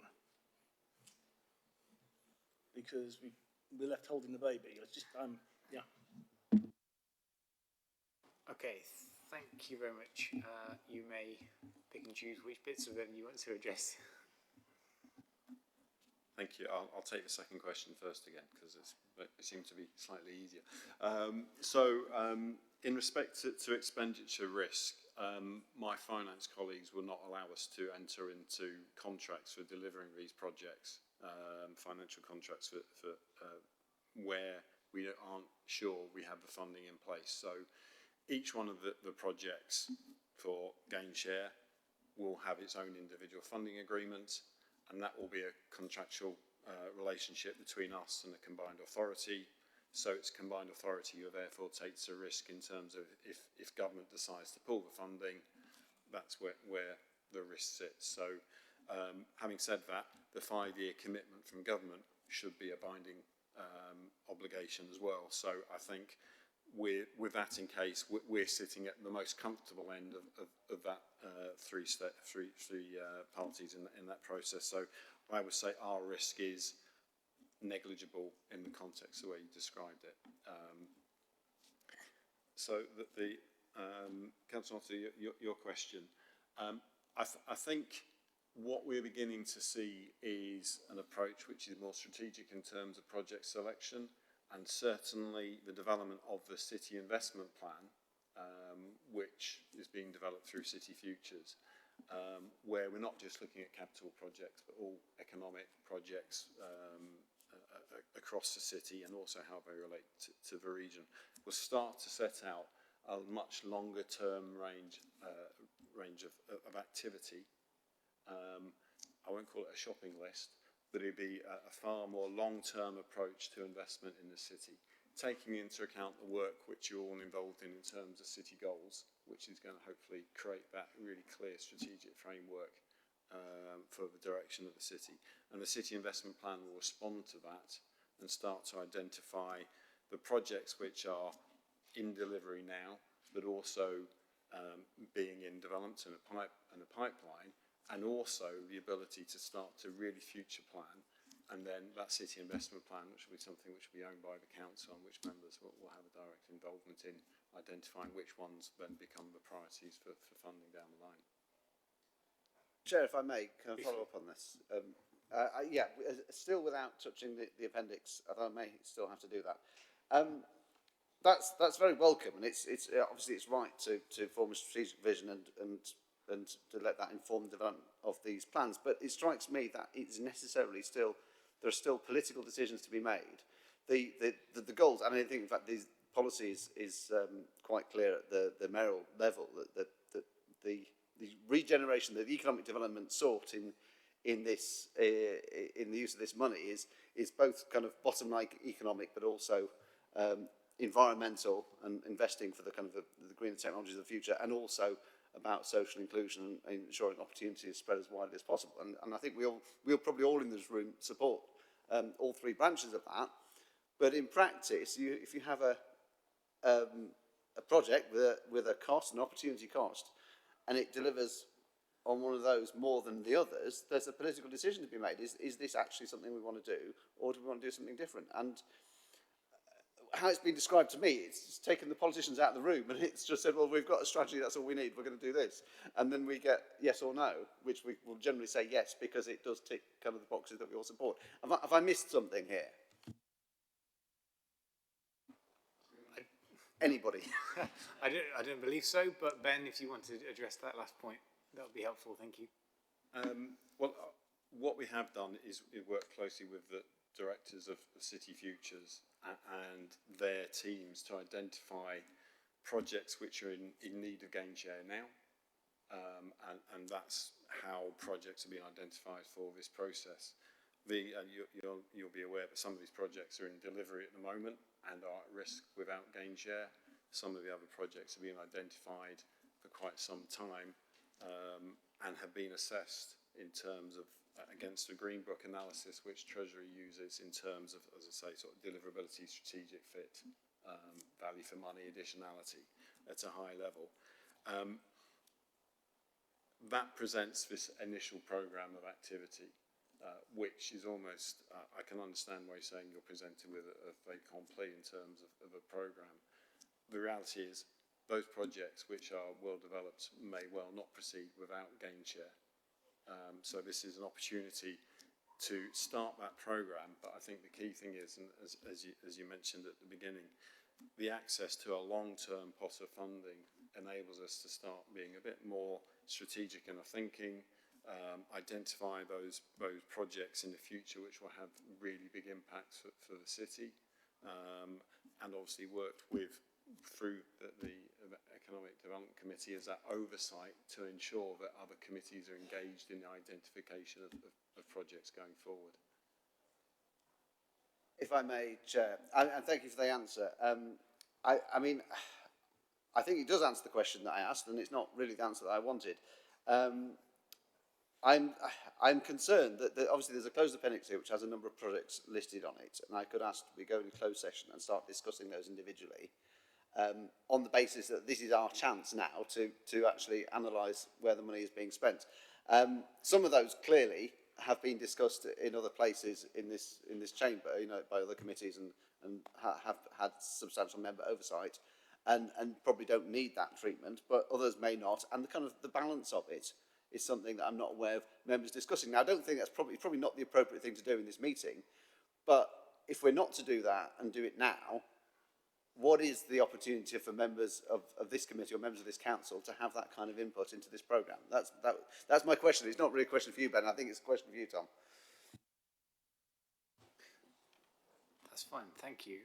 Because we're left holding the baby. It's just, yeah. Okay, thank you very much. You may pick and choose which bits of them you want to address. Thank you. I'll take the second question first again, because it seems to be slightly easier. In respect to expenditure risk, my finance colleagues will not allow us to enter into contracts for delivering these projects, financial contracts for where we aren't sure we have the funding in place. So each one of the projects for Gainshare will have its own individual funding agreement, and that will be a contractual relationship between us and the combined authority. So it's combined authority who therefore takes a risk in terms of if government decides to pull the funding, that's where the risk sits. So having said that, the 5-year commitment from government should be a binding obligation as well. So I think with that in case, we're sitting at the most comfortable end of that three parties in that process. So I would say our risk is negligible in the context the way you described it. So Councillor Otter, your question. I think what we're beginning to see is an approach which is more strategic in terms of project selection, and certainly the development of the city investment plan, which is being developed through City Futures, where we're not just looking at capital projects, but all economic projects across the city, and also how they relate to the region. We'll start to set out a much longer term range of activity. I won't call it a shopping list, but it'd be a far more long-term approach to investment in the city, taking into account the work which you're all involved in terms of city goals, which is going to hopefully create that really clear strategic framework for the direction of the city. And the city investment plan will respond to that and start to identify the projects which are in delivery now, but also being in development and a pipeline, and also the ability to start to really future plan, and then that city investment plan, which will be something which will be owned by the council and which members will have a direct involvement in identifying which ones then become the priorities for funding down the line. Chair, if I may, can I follow up on this? Yeah, still without touching the appendix, I may still have to do that. That's very welcome, and it's obviously it's right to form a strategic vision and to let that inform the development of these plans. But it strikes me that it's necessarily still, there are still political decisions to be made. The goals, and I think in fact these policies is quite clear at the mayoral level that the regeneration, the economic development sought in this in the use of this money is both kind of bottom line economic, but also environmental and investing for the kind of the greener technologies of the future, and also about social inclusion and ensuring opportunities spread as widely as possible. And I think we'll probably all in this room support all three branches of that. But in practice, if you have a project with a cost, an opportunity cost, and it delivers on one of those more than the others, there's a political decision to be made. Is this actually something we want to do, or do we want to do something different? And how it's been described to me, it's taken the politicians out of the room and it's just said, well, we've got a strategy, that's all we need, we're going to do this. And then we get yes or no, which we will generally say yes, because it does tick kind of the boxes that we all support. Have I missed something here? Anybody? I don't believe so, but Ben, if you want to address that last point, that would be helpful, thank you. What we have done is work closely with the directors of City Futures and their teams to identify projects which are in need of Gainshare now, and that's how projects are being identified for this process. You'll be aware that some of these projects are in delivery at the moment and are at risk without Gainshare. Some of the other projects are being identified for quite some time and have been assessed in terms of against the Green Book analysis which Treasury uses in terms of, as I say, sort of deliverability, strategic fit, value for money, additionality at a high level. That presents this initial programme of activity, which is almost, I can understand why you're saying you're presented with a fait accompli in terms of a programme. The reality is those projects which are well developed may well not proceed without Gainshare. So this is an opportunity to start that programme, but I think the key thing is, and as you mentioned at the beginning, the access to a long-term pot of funding enables us to start being a bit more strategic in our thinking, identify those projects in the future which will have really big impacts for the city, and obviously work through the Economic Development Committee as that oversight to ensure that other committees are engaged in the identification of projects going forward. If I may, Chair, and thank you for the answer. I mean, I think it does answer the question that I asked, and it's not really the answer that I wanted. I'm concerned that obviously there's a closed appendix here which has a number of projects listed on it, and I could ask we go in closed session and start discussing those individually. On the basis that this is our chance now to actually analyse where the money is being spent. Some of those clearly have been discussed in other places in this chamber, you know, by other committees and have had substantial member oversight, and probably don't need that treatment, but others may not, and the balance of it is something that I'm not aware of members discussing. Now, I don't think that's probably not the appropriate thing to do in this meeting, but if we're not to do that and do it now, what is the opportunity for members of this committee or members of this council to have that kind of input into this programme? That's my question. It's not really a question for you, Ben. I think it's a question for you, Tom. That's fine, thank you.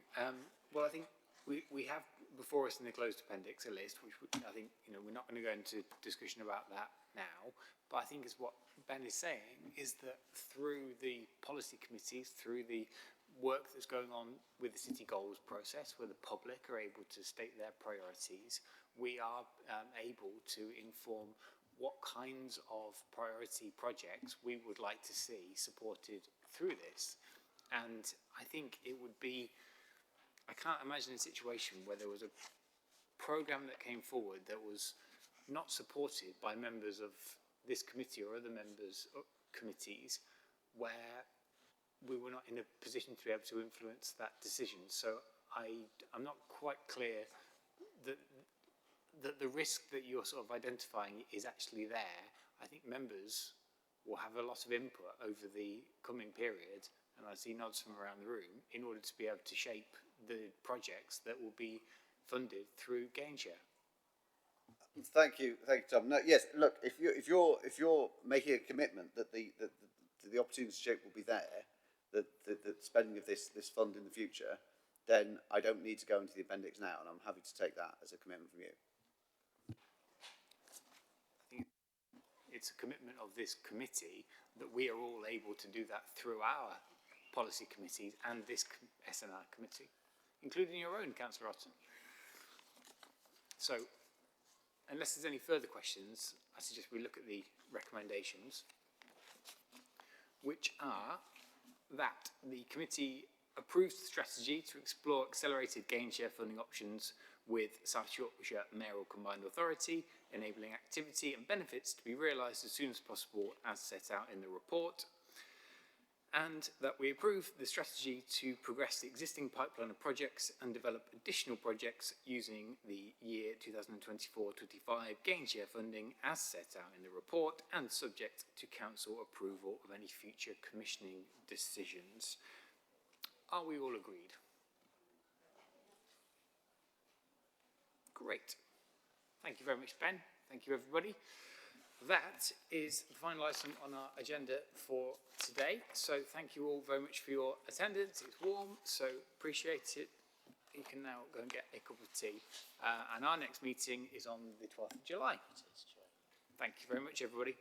Well, I think we have before us in the closed appendix a list, which I think, you know, we're not going to go into discussion about that now, but I think is what Ben is saying is that through the policy committees, through the work that's going on with the city goals process, where the public are able to state their priorities, we are able to inform what kinds of priority projects we would like to see supported through this. And I think it would be, I can't imagine a situation where there was a programme that came forward that was not supported by members of this committee or other members of committees, where we were not in a position to be able to influence that decision. So I'm not quite clear that the risk that you're sort of identifying is actually there. I think members will have a lot of input over the coming period, and I see nods from around the room, in order to be able to shape the projects that will be funded through Gainshare. Thank you, Tom. No, yes, look, if you're making a commitment that the opportunity to shape will be there, the spending of this fund in the future, then I don't need to go into the appendix now, and I'm happy to take that as a commitment from you. It's a commitment of this committee that we are all able to do that through our policy committees and this SNR committee, including your own, Councillor Otten. So, unless there's any further questions, I suggest we look at the recommendations, which are that the committee approves the strategy to explore accelerated Gainshare funding options with South Yorkshire Mayoral Combined Authority, enabling activity and benefits to be realised as soon as possible as set out in the report, and that we approve the strategy to progress the existing pipeline of projects and develop additional projects using the year 2024-25 Gainshare funding as set out in the report and subject to council approval of any future commissioning decisions. Are we all agreed? Great. Thank you very much, Ben. Thank you, everybody. That is the final item on our agenda for today. So thank you all very much for your attendance. It's warm, so appreciate it. You can now go and get a cup of tea. And our next meeting is on the 12th of July. Thank you very much, everybody.